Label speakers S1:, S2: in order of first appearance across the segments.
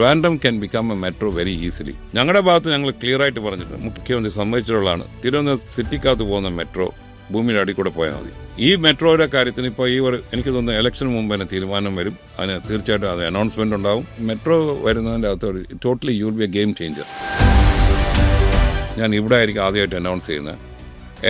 S1: Trivandrum can become a metro very easily. ഞങ്ങളുടെ ഭാഗത്ത് ഞങ്ങൾ ക്ലിയർ ആയിട്ട് പറഞ്ഞിട്ടുണ്ട്, മുഖ്യമന്ത്രി സമ്മതിച്ചിട്ടുള്ളതാണ്, തിരുവനന്തപുരം സിറ്റിക്കകത്ത് പോകുന്ന മെട്രോ ഭൂമിയുടെ അടി കൂടെ പോയാൽ മതി. ഈ മെട്രോയുടെ കാര്യത്തിന് ഇപ്പോൾ എനിക്ക് തോന്നുന്നു ഇലക്ഷന് മുമ്പ് തന്നെ തീരുമാനം വരും. അതിന് തീർച്ചയായിട്ടും അത് അനൗൺസ്മെന്റ് ഉണ്ടാവും. മെട്രോ വരുന്നതിൻ്റെ അകത്ത് ഒരു totally you will be A game changer. ഞാൻ ഇവിടെ ആയിരിക്കും ആദ്യമായിട്ട് അനൗൺസ് ചെയ്യുന്നത്.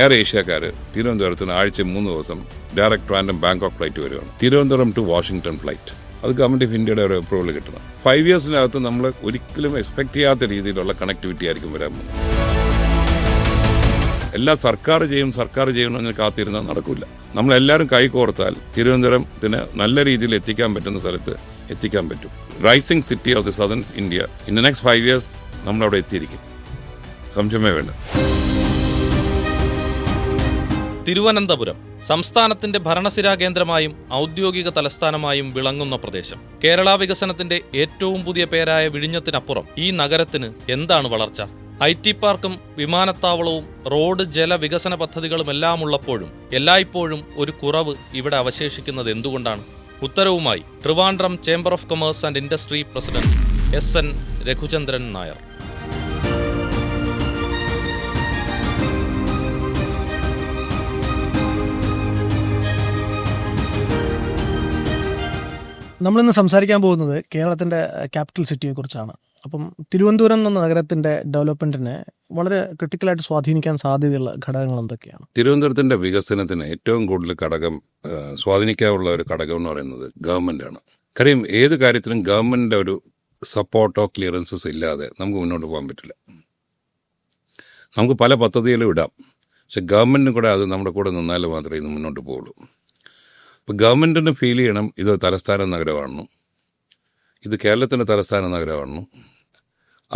S1: എയർ ഏഷ്യക്കാർ തിരുവനന്തപുരത്തിന് ആഴ്ച 3 ദിവസം ഡയറക്റ്റ് ട്രിവാൻഡ്രം ബാങ്കോക്ക് ഫ്ലൈറ്റ് വരികയാണ്. Thiruvananthapuram to Washington flight. അത് ഗവൺമെന്റ് ഓഫ് ഇന്ത്യയുടെ ഒരു അപ്രൂവൽ കിട്ടണം. 5 ഇയേഴ്സിനകത്ത് നമ്മൾ ഒരിക്കലും എക്സ്പെക്ട് ചെയ്യാത്ത രീതിയിലുള്ള കണക്ടിവിറ്റി ആയിരിക്കും വരാൻ പോകുന്നത്. എല്ലാ സർക്കാർ ചെയ്യണമെന്ന് കാത്തിരുന്നാൽ നടക്കില്ല. നമ്മളെല്ലാവരും കൈകോർത്താൽ തിരുവനന്തപുരത്തിന് നല്ല രീതിയിൽ എത്തിക്കാൻ പറ്റുന്ന സ്ഥലത്ത് എത്തിക്കാൻ പറ്റും. Rising city of the southern India in the next 5 years നമ്മളവിടെ എത്തിയിരിക്കും, സംശയമേ വേണ്ട.
S2: തിരുവനന്തപുരം സംസ്ഥാനത്തിന്റെ ഭരണസിരാ കേന്ദ്രമായും ഔദ്യോഗിക തലസ്ഥാനമായും വിളങ്ങുന്ന പ്രദേശം. കേരള വികസനത്തിന്റെ ഏറ്റവും പുതിയ പേരായ വിഴിഞ്ഞത്തിനപ്പുറം ഈ നഗരത്തിന് എന്താണ് വളർച്ച? IT പാർക്കും വിമാനത്താവളവും റോഡ് ജല വികസന പദ്ധതികളുമെല്ലാം ഉള്ളപ്പോഴും എല്ലായ്പ്പോഴും ഒരു കുറവ് ഇവിടെ അവശേഷിക്കുന്നത് എന്തുകൊണ്ടാണ്? ഉത്തരവുമായി Trivandrum chamber of commerce and industry president SN Raghuchandran Nair.
S3: നമ്മളിന്ന് സംസാരിക്കാൻ പോകുന്നത് കേരളത്തിൻ്റെ ക്യാപിറ്റൽ സിറ്റിയെക്കുറിച്ചാണ്. അപ്പം തിരുവനന്തപുരം എന്ന നഗരത്തിൻ്റെ ഡെവലപ്മെൻറ്റിനെ വളരെ ക്രിട്ടിക്കലായിട്ട് സ്വാധീനിക്കാൻ സാധ്യതയുള്ള ഘടകങ്ങൾ എന്തൊക്കെയാണ്?
S1: തിരുവനന്തപുരത്തിൻ്റെ വികസനത്തിന് ഏറ്റവും കൂടുതൽ സ്വാധീനിക്കാനുള്ള ഒരു ഘടകം എന്ന് പറയുന്നത് ഗവൺമെൻറ്റാണ്. കാര്യം ഏത് കാര്യത്തിനും ഗവൺമെൻറ്റിൻ്റെ ഒരു സപ്പോർട്ടോ ക്ലിയറൻസസ് ഇല്ലാതെ നമുക്ക് മുന്നോട്ട് പോകാൻ പറ്റില്ല. നമുക്ക് പല പദ്ധതികളും ഇടാം, പക്ഷെ ഗവൺമെൻറ്റിനും കൂടെ അത് നമ്മുടെ കൂടെ നിന്നാൽ മാത്രമേ ഇത് മുന്നോട്ട് പോകുള്ളൂ. ഇപ്പോൾ ഗവൺമെൻറ്റിന് ഫീൽ ചെയ്യണം ഇത് തലസ്ഥാന നഗരമാണെന്നും ഇത് കേരളത്തിൻ്റെ തലസ്ഥാന നഗരമാണെന്നും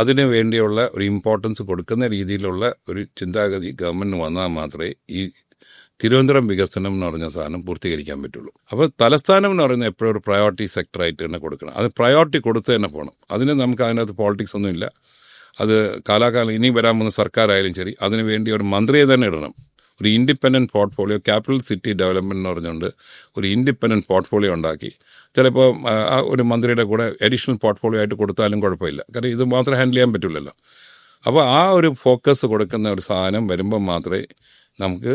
S1: അതിന് വേണ്ടിയുള്ള ഒരു ഇമ്പോർട്ടൻസ് കൊടുക്കുന്ന രീതിയിലുള്ള ഒരു ചിന്താഗതി ഗവൺമെൻറ്റിന് വന്നാൽ മാത്രമേ ഈ തിരുവനന്തപുരം വികസനം എന്ന് പറഞ്ഞ സാധനം പൂർത്തീകരിക്കാൻ പറ്റുള്ളൂ. അപ്പോൾ തലസ്ഥാനം എന്ന് പറയുന്നത് എപ്പോഴും ഒരു പ്രയോറിറ്റി സെക്ടറായിട്ട് തന്നെ കൊടുക്കണം. അത് പ്രയോറിറ്റി കൊടുത്ത് തന്നെ പോകണം. അതിന് നമുക്ക് അതിനകത്ത് പോളിറ്റിക്സ് ഒന്നുമില്ല. അത് കാലാകാലം ഇനി വരാൻ പോകുന്ന സർക്കാരായാലും ശരി, അതിന് വേണ്ടി ഒരു മന്ത്രിയെ തന്നെ ഇടണം. ഒരു independent portfolio, capital city development എന്ന് പറഞ്ഞുകൊണ്ട് ഒരു ഇൻഡിപെൻഡൻറ്റ് പോർട്ട്ഫോളിയോ ഉണ്ടാക്കി ചിലപ്പോൾ ഒരു മന്ത്രിയുടെ കൂടെ അഡീഷണൽ പോർട്ട്ഫോളിയോ ആയിട്ട് കൊടുത്താലും കുഴപ്പമില്ല. കാരണം ഇത് മാത്രം ഹാൻഡിൽ ചെയ്യാൻ പറ്റില്ലല്ലോ. അപ്പോൾ ആ ഒരു ഫോക്കസ് കൊടുക്കുന്ന ഒരു സാധനം വരുമ്പോൾ മാത്രമേ നമുക്ക്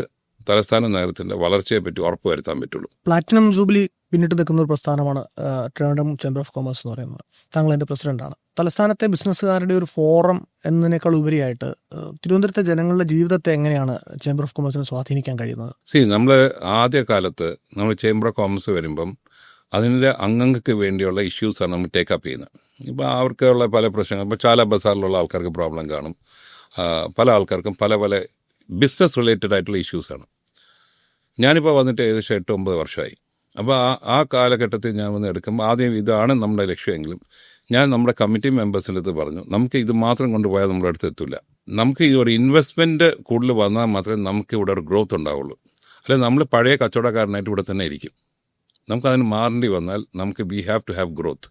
S1: തലസ്ഥാന നഗരത്തിൻ്റെ വളർച്ചയെപ്പറ്റി ഉറപ്പ് വരുത്താൻ പറ്റുള്ളൂ.
S3: പ്ലാറ്റിനം ജൂബിലി പിന്നിട്ട് നിൽക്കുന്ന ഒരു പ്രസ്ഥാനമാണ് ട്രിവാൻഡ്രം ചേംബർ ഓഫ് കൊമേഴ്സ് എന്ന് പറയുന്നത്. താങ്കൾ എൻ്റെ പ്രസിഡന്റാണ്. തലസ്ഥാനത്തെ ബിസിനസ്സുകാരുടെ ഒരു ഫോറം എന്നതിനേക്കാൾ ഉപരിയായിട്ട് തിരുവനന്തപുരത്തെ ജനങ്ങളുടെ ജീവിതത്തെ എങ്ങനെയാണ് ചേംബർ ഓഫ് കൊമേഴ്സിനെ സ്വാധീനിക്കാൻ കഴിയുന്നത്?
S1: നമ്മൾ ആദ്യ കാലത്ത് നമ്മൾ ചേംബർ ഓഫ് കൊമേഴ്സ് വരുമ്പം അതിൻ്റെ അംഗങ്ങൾക്ക് വേണ്ടിയുള്ള ഇഷ്യൂസാണ് നമ്മൾ ടേക്കപ്പ് ചെയ്യുന്നത്. ഇപ്പോൾ അവർക്കുള്ള പല പ്രശ്നങ്ങൾ, ഇപ്പോൾ ചാല ബസാറിലുള്ള ആൾക്കാർക്ക് പ്രോബ്ലം കാണും. പല ആൾക്കാർക്കും പല പല ബിസിനസ് റിലേറ്റഡ് ആയിട്ടുള്ള ഇഷ്യൂസാണ്. ഞാനിപ്പോൾ വന്നിട്ട് ഏകദേശം 8-9 വർഷമായി. അപ്പോൾ ആ കാലഘട്ടത്തിൽ ഞാൻ വന്ന് എടുക്കുമ്പോൾ ആദ്യം ഇതാണ് നമ്മുടെ ലക്ഷ്യമെങ്കിലും ഞാൻ നമ്മുടെ കമ്മിറ്റി മെമ്പേഴ്സിൻ്റെ അടുത്ത് പറഞ്ഞു, നമുക്ക് ഇത് മാത്രം കൊണ്ടുപോയാൽ നമ്മുടെ അടുത്ത് എത്തില്ല. നമുക്ക് ഈ ഒരു ഇൻവെസ്റ്റ്മെൻറ്റ് കൂടുതൽ വന്നാൽ മാത്രമേ നമുക്ക് ഇവിടെ ഒരു ഗ്രോത്ത് ഉണ്ടാവുള്ളൂ. അല്ലെങ്കിൽ നമ്മൾ പഴയ കച്ചവടക്കാരനായിട്ട് ഇവിടെ തന്നെ ഇരിക്കും. നമുക്കതിന് മാറേണ്ടി വന്നാൽ നമുക്ക് we have to have growth.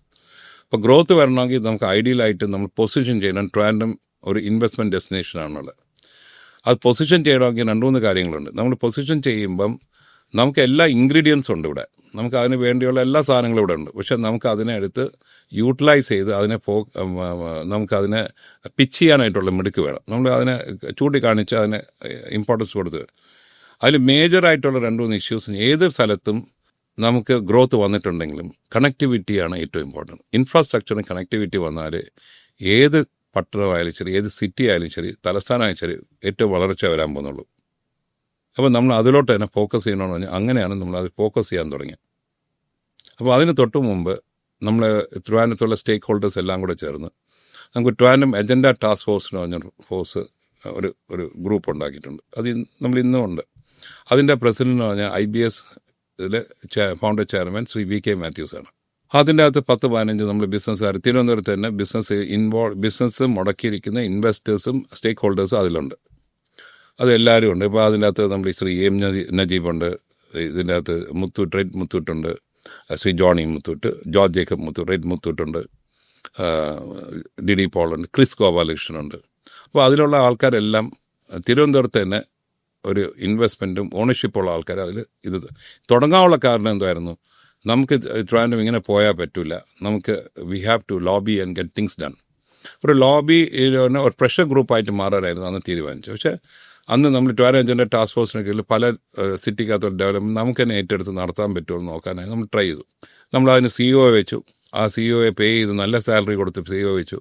S1: അപ്പോൾ ഗ്രോത്ത് വരണമെങ്കിൽ നമുക്ക് ഐഡിയലായിട്ട് നമ്മൾ പൊസിഷൻ ചെയ്യണം. ട്രിവാൻഡ്രം ഒരു ഇൻവെസ്റ്റ്മെൻറ്റ് ഡെസ്റ്റിനേഷനാണുള്ളത്. അത് പൊസിഷൻ ചെയ്യണമെങ്കിൽ 2-3 കാര്യങ്ങളുണ്ട്. നമ്മൾ പൊസിഷൻ ചെയ്യുമ്പം നമുക്ക് എല്ലാ ഇൻഗ്രീഡിയൻസും ഉണ്ട് ഇവിടെ. നമുക്ക് അതിന് വേണ്ടിയുള്ള എല്ലാ സാധനങ്ങളും ഇവിടെ ഉണ്ട്. പക്ഷെ നമുക്ക് അതിനെ എടുത്ത് യൂട്ടിലൈസ് ചെയ്ത് നമുക്കതിനെ പിച്ച് ചെയ്യാനായിട്ടുള്ള മിടുക്ക് വേണം. നമ്മൾ അതിനെ ചൂണ്ടിക്കാണിച്ച് അതിന് ഇമ്പോർട്ടൻസ് കൊടുത്ത് അതിൽ മേജറായിട്ടുള്ള 2-3 ഇഷ്യൂസ് ഏത് സ്ഥലത്തും നമുക്ക് ഗ്രോത്ത് വന്നിട്ടുണ്ടെങ്കിലും കണക്ടിവിറ്റിയാണ് ഏറ്റവും ഇമ്പോർട്ടൻറ്റ്. ഇൻഫ്രാസ്ട്രക്ചറിന് കണക്ടിവിറ്റി വന്നാൽ ഏത് പട്ടണമായാലും ശരി, ഏത് സിറ്റി ആയാലും ശരി, തലസ്ഥാനമായാലും ശരി, ഏറ്റവും വളർച്ച വരാൻ പോകുന്നുള്ളൂ. അപ്പോൾ നമ്മൾ അതിലോട്ട് തന്നെ ഫോക്കസ് ചെയ്യണമെന്ന് പറഞ്ഞാൽ അങ്ങനെയാണ് നമ്മൾ അത് ഫോക്കസ് ചെയ്യാൻ തുടങ്ങിയത്. അപ്പോൾ അതിന് തൊട്ട് മുമ്പ് നമ്മൾ ട്രിവാൻഡ്രത്തുള്ള സ്റ്റേക്ക് ഹോൾഡേഴ്സ് എല്ലാം കൂടെ ചേർന്ന് നമുക്ക് ട്രിവാൻഡ്രം അജണ്ട ടാസ്ക് ഫോഴ്സ് എന്ന് പറഞ്ഞ ഫോഴ്സ് ഒരു ഗ്രൂപ്പ് ഉണ്ടാക്കിയിട്ടുണ്ട്. അത് നമ്മൾ ഇന്നും ഉണ്ട്. അതിൻ്റെ പ്രസിഡന്റ് എന്ന് പറഞ്ഞാൽ IBS founder chairman Shri VK Mathews ആണ്. അതിൻ്റെ അകത്ത് 10-15 നമ്മൾ ബിസിനസ്സുകാർ തിരുവനന്തപുരത്ത് തന്നെ ബിസിനസ് മുടക്കിയിരിക്കുന്ന ഇൻവെസ്റ്റേഴ്സും സ്റ്റേക്ക് ഹോൾഡേഴ്സും അതിലുണ്ട്. അതെല്ലാവരും ഉണ്ട്. ഇപ്പോൾ അതിൻ്റെ അകത്ത് നമ്മൾ ശ്രീ M നജീബുണ്ട്, ഇതിൻ്റെ അകത്ത് റെഡ് മുത്തൂട്ടുണ്ട്, Shri Johnny Muthoot, George Jacob Muthoot, red മുത്തൂട്ടുണ്ട്, DD പോളുണ്ട്, ക്രിസ് ഗോപാലകൃഷ്ണനുണ്ട്. അപ്പോൾ അതിലുള്ള ആൾക്കാരെല്ലാം തിരുവനന്തപുരത്ത് തന്നെ ഒരു ഇൻവെസ്റ്റ്മെൻറ്റും ഓണർഷിപ്പുള്ള ആൾക്കാർ അതിൽ ഇത് തുടങ്ങാനുള്ള കാരണം എന്തായിരുന്നു? നമുക്ക് ട്രിവാൻഡ്രം ഇങ്ങനെ പോയാൽ പറ്റില്ല, നമുക്ക് we have to lobby and get things done. ഒരു ലോബി ഒരു പ്രഷർ ഗ്രൂപ്പായിട്ട് മാറാനായിരുന്നു അന്ന് തീരുമാനിച്ചത്. പക്ഷേ അന്ന് നമ്മൾ ട്രിവാൻഡ്രം ടാസ്ക് ഫോഴ്സിന് കീഴിൽ പല സിറ്റിക്കകത്തുള്ള ഡെവലപ്മെൻറ്റ് നമുക്ക് തന്നെ ഏറ്റെടുത്ത് നടത്താൻ പറ്റുമോ എന്ന് നോക്കാനായി നമ്മൾ ട്രൈ ചെയ്തു. നമ്മളതിന് CEO വെച്ചു. ആ CEOയെ പേ ചെയ്ത് നല്ല സാലറി കൊടുത്ത് CEO വെച്ചു.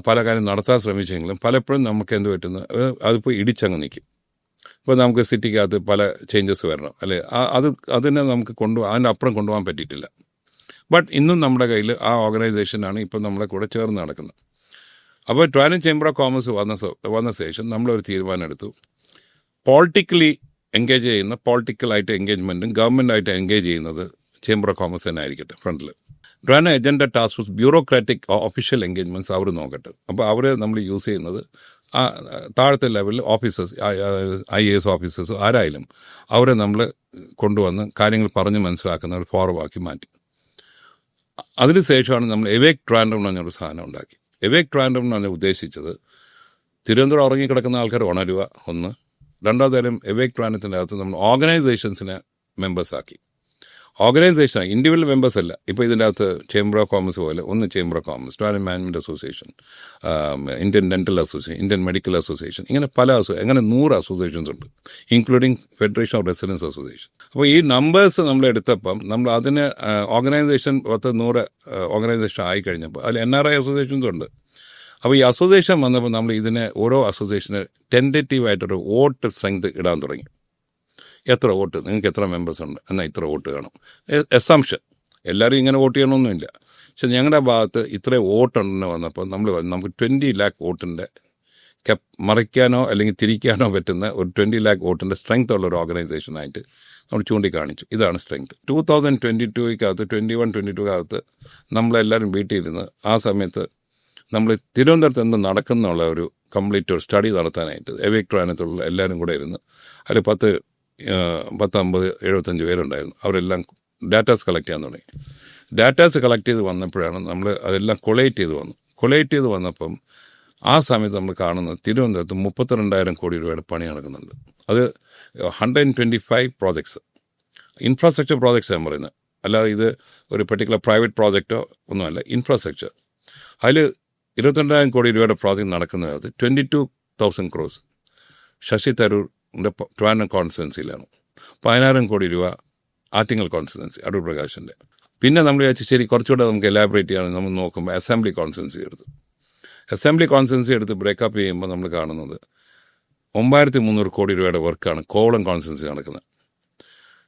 S1: പല കാര്യം നടത്താൻ ശ്രമിച്ചെങ്കിലും പലപ്പോഴും നമുക്ക് എന്ത് പറ്റുന്നു, അതിപ്പോൾ ഇടിച്ചങ്ങ് നിൽക്കും. ഇപ്പോൾ നമുക്ക് സിറ്റിക്കകത്ത് പല ചേഞ്ചസ് വരണം, അല്ലേ? അതിനെ നമുക്ക് അതിൻ്റെ അപ്പുറം കൊണ്ടുപോകാൻ പറ്റിയിട്ടില്ല. ബട്ട് ഇന്നും നമ്മുടെ കയ്യിൽ ആ ഓർഗനൈസേഷനാണ് ഇപ്പം നമ്മളെ കൂടെ ചേർന്ന് നടക്കുന്നത്. അപ്പോൾ ട്രിവാൻഡ്രം ചേംബർ ഓഫ് കോമേഴ്സ് വന്ന ശേഷം നമ്മളൊരു തീരുമാനം എടുത്തു. പൊളിറ്റിക്കലി എൻഗേജ് ചെയ്യുന്ന പൊളിറ്റിക്കലായിട്ട് എൻഗേജ്മെൻറ്റും ഗവൺമെൻറ്റായിട്ട് എൻഗേജ് ചെയ്യുന്നത് ചേംബർ ഓഫ് കോമേഴ്സ് തന്നെ ആയിരിക്കട്ടെ ഫ്രണ്ടിൽ. Trivandrum agenda task force bureaucratic official engagements അവർ നോക്കട്ടെ. അപ്പോൾ അവരെ നമ്മൾ യൂസ് ചെയ്യുന്നത് ആ താഴത്തെ ലെവലിൽ ഓഫീസേഴ്സ്, IAS ഓഫീസേഴ്സ് ആരായാലും അവരെ നമ്മൾ കൊണ്ടുവന്ന് കാര്യങ്ങൾ പറഞ്ഞ് മനസ്സിലാക്കുന്ന ഒരു ഫോറമാക്കി മാറ്റി. അതിനുശേഷമാണ് നമ്മൾ എവേക് ട്രിവാൻഡ്രം എന്ന് പറഞ്ഞൊരു സാധനം ഉണ്ടാക്കി. എവേക് ട്രിവാൻഡ്രം എന്ന് പറഞ്ഞാൽ ഉദ്ദേശിച്ചത് തിരുവനന്തപുരം ഉറങ്ങിക്കിടക്കുന്ന ആൾക്കാർ ഉണരുക ഒന്ന്. രണ്ടാമത്തെ കാര്യം, എവേക് ട്രിവാൻഡ്രത്തിൻ്റെ അകത്ത് നമ്മൾ ഓർഗനൈസേഷൻസിനെ മെമ്പേഴ്സാക്കി. ഓർഗനൈസേഷൻ ഇൻഡിവിജ്വൽ മെമ്പേഴ്സ് അല്ല. ഇപ്പോൾ ഇതിൻ്റെ അകത്ത് ചേംബർ ഓഫ് കോമേഴ്സ് പോലെ ഒന്ന് chamber of commerce, Trivandrum management association, Indian dental association, Indian medical association, ഇങ്ങനെ പല അങ്ങനെ 100 അസോസിയേഷൻസ് ഉണ്ട്, including federation of residence association. അപ്പോൾ ഈ നമ്പേഴ്സ് നമ്മൾ എടുത്തപ്പം നമ്മൾ അതിന് ഓർഗനൈസേഷൻ 100 ഓർഗനൈസേഷൻ ആയിക്കഴിഞ്ഞപ്പോൾ അതിൽ NRI അസോസിയേഷൻസ് ഉണ്ട്. അപ്പോൾ ഈ അസോസിയേഷൻ വന്നപ്പോൾ നമ്മൾ ഇതിനെ ഓരോ അസോസിയേഷന് ടെൻറ്റേറ്റീവായിട്ടൊരു വോട്ട് സ്ട്രെങ്ത് ഇടാൻ തുടങ്ങി. എത്ര വോട്ട്, നിങ്ങൾക്ക് എത്ര മെമ്പേഴ്സ് ഉണ്ട്, എന്നാൽ ഇത്ര വോട്ട് കാണും. എസംഷൻ എല്ലാവരും ഇങ്ങനെ വോട്ട് ചെയ്യണമെന്നില്ല. പക്ഷെ ഞങ്ങളുടെ ഭാഗത്ത് ഇത്ര വോട്ടുണ്ടെന്ന് വന്നപ്പോൾ നമുക്ക് 20 lakh വോട്ടിൻ്റെ മറിക്കാനോ അല്ലെങ്കിൽ തിരിക്കാനോ പറ്റുന്ന ഒരു 20 lakh വോട്ടിൻ്റെ സ്ട്രെങ്ത് ഉള്ള ഒരു ഓർഗനൈസേഷനായിട്ട് നമ്മൾ ചൂണ്ടിക്കാണിച്ചു. ഇതാണ് സ്ട്രെങ്ത്. 2022 21-22 നമ്മളെല്ലാവരും വീട്ടിലിരുന്ന് ആ സമയത്ത് നമ്മൾ തിരുവനന്തപുരത്ത് എന്ത് നടക്കുന്നുള്ള ഒരു കംപ്ലീറ്റ് ഒരു സ്റ്റഡി നടത്താനായിട്ട് എവേക് ട്രിവാൻഡ്രത്തുള്ള എല്ലാവരും കൂടെ ഇരുന്ന് അതിൽ 10, 50, 75 പേരുണ്ടായിരുന്നു. അവരെല്ലാം ഡാറ്റാസ് കളക്ട് ചെയ്യാൻ തുടങ്ങി. ഡാറ്റാസ് കളക്ട് ചെയ്ത് വന്നപ്പോഴാണ് നമ്മൾ അതെല്ലാം കൊളേറ്റ് ചെയ്ത് വന്നപ്പം ആ സമയത്ത് നമ്മൾ കാണുന്നത് തിരുവനന്തപുരത്ത് 32,000 കോടി രൂപയുടെ പണി നടക്കുന്നുണ്ട്. അത് 125 പ്രോജക്ട്സ്, ഇൻഫ്രാസ്ട്രക്ചർ പ്രോജക്ട്സ് ഞാൻ പറയുന്നത്, അല്ലാതെ ഇത് ഒരു പെർട്ടിക്കുലർ പ്രൈവറ്റ് പ്രോജക്റ്റോ ഒന്നുമല്ല, ഇൻഫ്രാസ്ട്രക്ചർ. അതിൽ 22,000 കോടി രൂപയുടെ പ്രോജക്റ്റ് നടക്കുന്നത് 22,000 crores ശശി തരൂരിൻ്റെ ട്രിവാൻഡ്രം കോൺസ്റ്റിറ്റ്യുവൻസിയിലാണ്. 10,000 കോടി രൂപ ആറ്റിങ്ങൽ കോൺസ്റ്റിറ്റ്യുവൻസി അടൂർ പ്രകാശിൻ്റെ. പിന്നെ നമ്മൾ വിചാരിച്ചു ശരി കുറച്ചുകൂടെ നമുക്ക് എലാബറേറ്റ് ചെയ്യാൻ നമ്മൾ നോക്കുമ്പോൾ അസംബ്ലി കോൺസ്റ്റിറ്റ്യുവൻസി എടുത്ത് ബ്രേക്കപ്പ് ചെയ്യുമ്പോൾ നമ്മൾ കാണുന്നത് 9,300 കോടി രൂപയുടെ വർക്കാണ് കോവളം കോൺസ്റ്റിറ്റ്യുവൻസി നടക്കുന്നത്.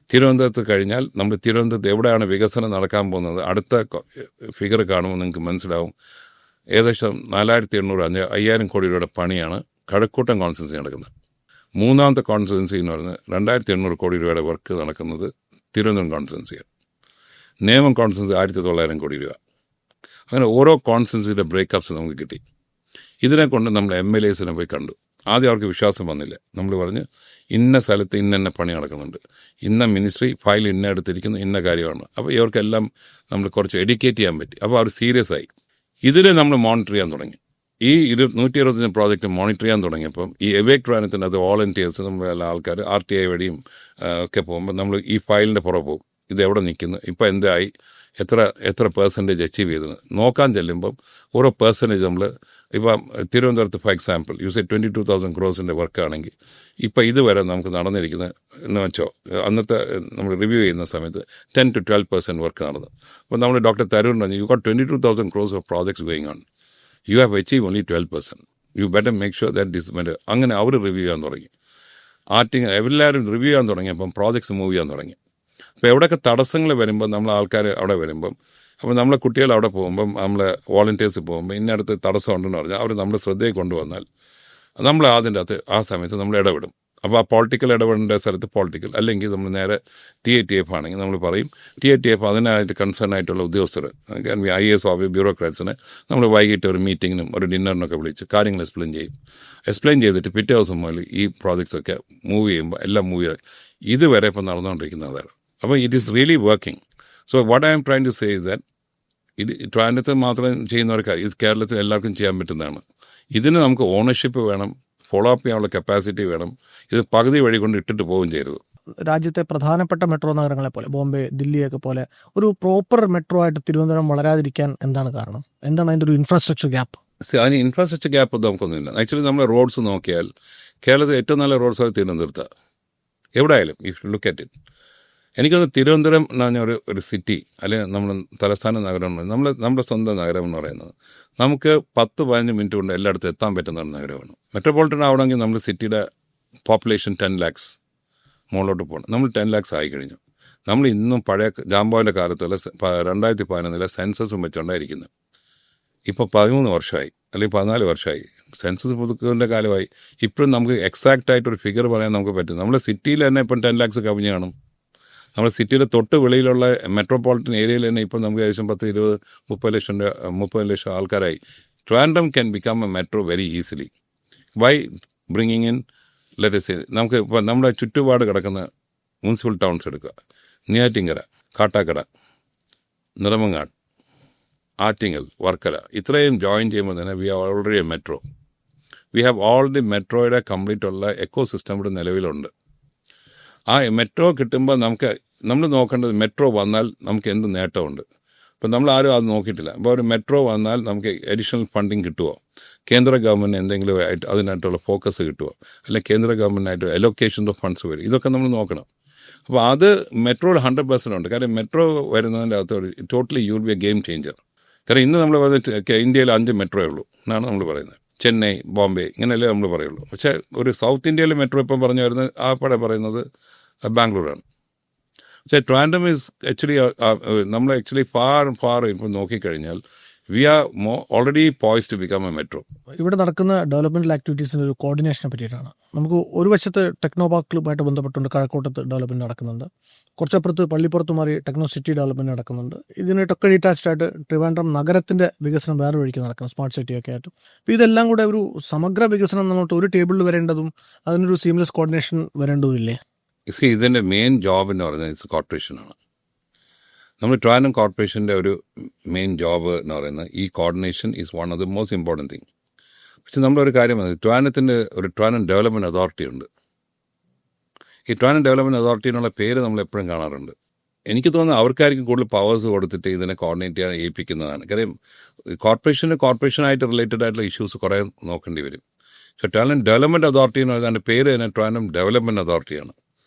S1: തിരുവനന്തപുരത്ത് കഴിഞ്ഞാൽ നമ്മൾ തിരുവനന്തപുരത്ത് എവിടെയാണ് വികസനം നടക്കാൻ പോകുന്നത് അടുത്ത ഫിഗർ കാണുമ്പോൾ നിങ്ങൾക്ക് മനസ്സിലാവും. ഏകദേശം 4,800 5,000 കോടി രൂപയുടെ പണിയാണ് കഴക്കൂട്ടം കോൺസ്റ്റിറ്റ്യുവൻസി നടക്കുന്നത്. മൂന്നാമത്തെ കോൺസ്റ്റിറ്റ്യുവൻസി എന്ന് പറയുന്നത് 2,800 കോടി രൂപയുടെ വർക്ക് നടക്കുന്നത് തിരുവനന്തപുരം കോൺസ്റ്റിറ്റ്യുവൻസിയാണ്. നേമം കോൺസ്റ്റിറ്റ്യുവൻസി 1,900 കോടി രൂപ. അങ്ങനെ ഓരോ കോൺസ്റ്റിറ്റ്യുവൻസിയുടെ ബ്രേക്കപ്സ് നമുക്ക് കിട്ടി. ഇതിനെ കൊണ്ട് നമ്മൾ MLAസിനെ പോയി കണ്ടു. ആദ്യം അവർക്ക് വിശ്വാസം വന്നില്ല. നമ്മൾ പറഞ്ഞ് ഇന്ന സ്ഥലത്ത് ഇന്ന പണി നടക്കുന്നുണ്ട്, ഇന്ന മിനിസ്ട്രി ഫയൽ ഇന്ന എടുത്തിരിക്കുന്നു, ഇന്ന കാര്യമാണ്. അപ്പോൾ ഇവർക്കെല്ലാം നമ്മൾ കുറച്ച് എഡ്യൂക്കേറ്റ് ചെയ്യാൻ പറ്റി. അപ്പോൾ അവർ സീരിയസ് ആയി. ഇതിനെ നമ്മൾ മോണിറ്റർ ചെയ്യാൻ തുടങ്ങി. ഈ 125 പ്രോജക്റ്റ് മോണിറ്റർ ചെയ്യാൻ തുടങ്ങിയപ്പം ഈ എവേക് ട്രിവാൻഡ്രത്തിൻ്റെ അത് വോളണ്ടിയേഴ്സ് നമ്മളെല്ലാ ആൾക്കാർ RTI വഴിയും ഒക്കെ പോകുമ്പോൾ നമ്മൾ ഈ ഫയലിൻ്റെ പുറകെ പോകും. ഇത് എവിടെ നിൽക്കുന്നു, ഇപ്പോൾ എന്തായി, എത്ര പെർസെൻറ്റേജ് അച്ചീവ് ചെയ്തെന്ന് നോക്കാൻ ചെല്ലുമ്പം ഓരോ പെർസെൻറ്റേജ് നമ്മൾ ഇപ്പം തിരുവനന്തപുരത്ത് ഫോർ എക്സാമ്പിൾ 22,000 crores വർക്കാണെങ്കിൽ ഇപ്പം ഇതുവരെ നമുക്ക് നടന്നിരിക്കുന്നത് എന്ന് വെച്ചോ അന്നത്തെ നമ്മൾ റിവ്യൂ ചെയ്യുന്ന സമയത്ത് 10 to 12% വർക്ക് നടന്നു. അപ്പോൾ നമ്മൾ ഡോക്ടർ തരൂർ പറഞ്ഞു, you got 22,000 crores of projects going on, you have achieve only 12%, you better make sure that this met. അങ്ങനെ അവർ റിവ്യൂ ചെയ്യാൻ തുടങ്ങി. എല്ലാവരും റിവ്യൂ ചെയ്യാൻ തുടങ്ങിയപ്പം പ്രോജക്ട്സ് മൂവ് ചെയ്യാൻ തുടങ്ങി. അപ്പോൾ എവിടെയൊക്കെ തടസ്സങ്ങൾ വരുമ്പോൾ നമ്മൾ ആൾക്കാർ അവിടെ വരുമ്പം, അപ്പോൾ നമ്മളെ കുട്ടികൾ അവിടെ പോകുമ്പം നമ്മളെ വോളണ്ടിയേഴ്സ് പോകുമ്പോൾ ഇന്നടുത്ത് തടസ്സം ഉണ്ടെന്ന് പറഞ്ഞാൽ അവർ നമ്മുടെ ശ്രദ്ധയിൽ കൊണ്ടുവന്നാൽ നമ്മൾ അതിൻ്റെ അകത്ത് ആ സമയത്ത് നമ്മൾ ഇടപെടും. അപ്പോൾ ആ പൊളിറ്റിക്കൽ ഇടപെടേണ്ട സ്ഥലത്ത് പൊളിറ്റിക്കൽ, അല്ലെങ്കിൽ നമ്മൾ നേരെ TATF ആണെങ്കിൽ നമ്മൾ പറയും TATF അതിനായിട്ട് കൺസേൺ ആയിട്ടുള്ള ഉദ്യോഗസ്ഥർ IAS ബ്യൂറോക്രാറ്റ്സിനെ നമ്മൾ വൈകിട്ട് ഒരു മീറ്റിങ്ങിനും ഒരു ഡിന്നറിനൊക്കെ വിളിച്ച് കാര്യങ്ങൾ എക്സ്പ്ലെയിൻ ചെയ്തിട്ട് പിറ്റേ ദിവസം മുതൽ ഈ പ്രോജക്ട്സൊക്കെ മൂവ് ചെയ്യുമ്പോൾ എല്ലാം മൂവ് ചെയ്ത് ഇതുവരെ ഇപ്പം നടന്നുകൊണ്ടിരിക്കുന്നതാണ്. അപ്പോൾ it is really working. So what I'm trying to say is that ഇത് ട്രിവാൻഡ്രത്ത് മാത്രം ചെയ്യുന്നവർക്ക് ഇത് കേരളത്തിൽ എല്ലാവർക്കും ചെയ്യാൻ പറ്റുന്നതാണ്. ഇതിന് നമുക്ക് ഓണർഷിപ്പ് വേണം, ഫോളോ അപ്പ് ചെയ്യാനുള്ള കപ്പാസിറ്റി വേണം. ഇത് പകുതി വഴി കൊണ്ട് ഇട്ടിട്ട് പോവുകയും ചെയ്യരുത്.
S3: രാജ്യത്തെ പ്രധാനപ്പെട്ട മെട്രോ നഗരങ്ങളെ പോലെ ബോംബെ, ദില്ലിയൊക്കെ പോലെ ഒരു പ്രോപ്പർ മെട്രോ ആയിട്ട് തിരുവനന്തപുരം വളരാതിരിക്കാൻ എന്താണ് കാരണം? എന്താണ് അതിൻ്റെ ഒരു ഇൻഫ്രാസ്ട്രക്ചർ ഗ്യാപ്പ്?
S1: അതിന് ഇൻഫ്രാസ്ട്രക്ചർ ഗ്യാപ്പ് നമുക്കൊന്നുമില്ല. ആക്ച്വലി നമ്മൾ റോഡ്സ് നോക്കിയാൽ കേരളത്തിൽ ഏറ്റവും നല്ല റോഡ്സ് അത് തിരുവനന്തപുരത്താണ്. എവിടെയായാലും ഇഫ് ലുക്ക് അറ്റ് ഇറ്റ്, എനിക്കൊന്ന് തിരുവനന്തപുരം എന്ന് പറഞ്ഞ ഒരു സിറ്റി അല്ലെങ്കിൽ നമ്മൾ തലസ്ഥാന നഗരം, നമ്മുടെ സ്വന്തം നഗരം എന്ന് പറയുന്നത് നമുക്ക് 10-15 മിനിറ്റ് കൊണ്ട് എല്ലായിടത്തും എത്താൻ പറ്റുന്ന ഒരു നഗരമാണ്. മെട്രോപൊളിറ്റൻ ആവണമെങ്കിൽ നമ്മൾ സിറ്റിയുടെ പോപ്പുലേഷൻ 10 lakhs മുകളിലോട്ട് പോകണം. നമ്മൾ 10 lakhs ആയി കഴിഞ്ഞു. നമ്മൾ ഇന്നും പഴയ ജാംബോയുടെ കാലത്തുള്ള 2011 സെൻസസും വെച്ചുകൊണ്ടായിരിക്കുന്നത്. ഇപ്പോൾ 13 വർഷമായി അല്ലെങ്കിൽ 14 വർഷമായി സെൻസസ് പുതുക്കുന്നതിൻ്റെ കാലമായി. ഇപ്പോഴും നമുക്ക് എക്സാക്റ്റ് ആയിട്ടൊരു ഫിഗർ പറയാൻ നമുക്ക് പറ്റും. നമ്മുടെ സിറ്റിയിൽ തന്നെ ഇപ്പം 10 lakhs കവിഞ്ഞ് കാണും. നമ്മുടെ സിറ്റിയുടെ തൊട്ട് വെളിയിലുള്ള മെട്രോപൊളിറ്റൻ ഏരിയയിൽ തന്നെ ഇപ്പം നമുക്ക് ഏകദേശം 10-20-30 ലക്ഷം ആൾക്കാരായി. Trivandrum can become a metro very easily by bringing in let us. നമുക്ക് ഇപ്പോൾ നമ്മുടെ ചുറ്റുപാട് കിടക്കുന്ന മുനിസിപ്പൽ ടൗൺസ് എടുക്കുക. നെയ്യാറ്റിൻകര, കാട്ടാക്കട, നിറമങ്ങാട്, ആറ്റിങ്ങൽ, വർക്കല, ഇത്രയും ജോയിൻ ചെയ്യുമ്പോൾ തന്നെ we are already a metro. We have already മെട്രോയുടെ കംപ്ലീറ്റ് ഉള്ള എക്കോ സിസ്റ്റം ഇവിടെ നിലവിലുണ്ട്. ആ മെട്രോ കിട്ടുമ്പോൾ നമ്മൾ നോക്കേണ്ടത് മെട്രോ വന്നാൽ നമുക്ക് എന്ത് നേട്ടമുണ്ട്. ഇപ്പം നമ്മൾ ആരും അത് നോക്കിയിട്ടില്ല. അപ്പോൾ ഒരു മെട്രോ വന്നാൽ നമുക്ക് അഡീഷണൽ ഫണ്ടിങ് കിട്ടുമോ, കേന്ദ്ര ഗവൺമെൻറ് എന്തെങ്കിലും ആയിട്ട് അതിനായിട്ടുള്ള ഫോക്കസ് കിട്ടുമോ, അല്ലെങ്കിൽ കേന്ദ്ര ഗവൺമെൻറ്റായിട്ട് അലോക്കേഷൻ ഓഫ് ഫണ്ട്സ് വരും, ഇതൊക്കെ നമ്മൾ നോക്കണം. അപ്പോൾ അത് മെട്രോയിൽ 100% ഉണ്ട്. കാരണം മെട്രോ വരുന്നതിൻ്റെ അകത്ത് ഒരു totally you will be A game changer. കാരണം ഇന്ന് നമ്മൾ പറയുന്നത് ഇന്ത്യയിൽ 5 മെട്രോയേ ഉള്ളൂ എന്നാണ് നമ്മൾ പറയുന്നത്. ചെന്നൈ, ബോംബെ, ഇങ്ങനെയല്ലേ നമ്മൾ പറയുള്ളൂ. പക്ഷേ ഒരു സൗത്ത് ഇന്ത്യയിലെ മെട്രോ ഇപ്പം പറഞ്ഞു വരുന്നത് ആപ്പടെ പറയുന്നത് ബാംഗ്ലൂരാണ്. പക്ഷേ ട്രിവാൻഡ്രം ഈസ് ആക്ച്വലി നമ്മൾ ആക്ച്വലി ഫാർ ഇപ്പം നോക്കിക്കഴിഞ്ഞാൽ we are already poised to become a metro.
S3: ഇവിടെ നടക്കുന്ന ഡെവലപ്മെന്റൽ ആക്ടിവിറ്റീസിൻ്റെ ഒരു കോർഡിനേഷനെ പറ്റിയിട്ടാണ്. നമുക്ക് ഒരു വശത്ത് ടെക്നോ പാർക്കുമായിട്ട് ബന്ധപ്പെട്ടുകൊണ്ട് കഴക്കൂട്ടത്ത് ഡെവലപ്മെന്റ് നടക്കുന്നുണ്ട്, കുറച്ചപ്പുറത്ത് പള്ളിപ്പുറത്ത് മാറി ടെക്നോ സിറ്റി ഡെവലപ്മെന്റ് നടക്കുന്നുണ്ട്. ഇതിനായിട്ടൊക്കെ ഡീറ്റാച്ച്ഡ് ആയിട്ട് ട്രിവാൻഡ്രം നഗരത്തിന്റെ വികസനം വേറെ വഴിക്ക് നടക്കണം, സ്മാർട്ട് സിറ്റിയൊക്കെ ആയിട്ട്. അപ്പോൾ ഇതെല്ലാം കൂടെ ഒരു സമഗ്ര വികസനം നമ്മൾക്ക് ഒരു ടേബിളിൽ വരേണ്ടതും അതിനൊരു സീംലെസ് കോർഡിനേഷൻ വരേണ്ടതുമില്ലേ?
S1: ഇതിൻ്റെ മെയിൻ ജോബ് എന്ന് പറയുന്നത് ഇറ്റ്സ് കോർപ്പറേഷനാണ്. നമ്മൾ ട്രിവാൻഡ്രം കോർപ്പറേഷൻ്റെ ഒരു മെയിൻ ജോബ് എന്ന് പറയുന്നത് ഈ coordination is one of the most important thing. പക്ഷെ നമ്മളൊരു കാര്യം ട്രിവാൻഡ്രത്തിൻ്റെ ഒരു ട്രിവാൻഡ്രം ഡെവലപ്മെൻറ്റ് അതോറിറ്റി ഉണ്ട്. ഈ ട്രിവാൻഡ്രം ഡെവലപ്മെൻറ്റ് അതോറിറ്റിനുള്ള പേര് നമ്മൾ എപ്പോഴും കാണാറുണ്ട്. എനിക്ക് തോന്നുന്നത് അവർക്കായിരിക്കും കൂടുതൽ പവേഴ്സ് കൊടുത്തിട്ട് ഇതിനെ കോർഡിനേറ്റ് ചെയ്യാൻ ഏൽപ്പിക്കുന്നതാണ്. കാര്യം കോർപ്പറേഷനായിട്ട് റിലേറ്റഡ് ആയിട്ടുള്ള ഇഷ്യൂസ് കുറേ നോക്കേണ്ടി വരും. പക്ഷേ ട്രിവാൻഡ്രം ഡെവലപ്മെൻറ്റ് അതോറിറ്റി എന്ന് പറയുന്നത് പേര് തന്നെ ട്രിവാൻഡ്രം ഡെവലപ്മെൻറ്റ് അതോറിറ്റിയാണ്.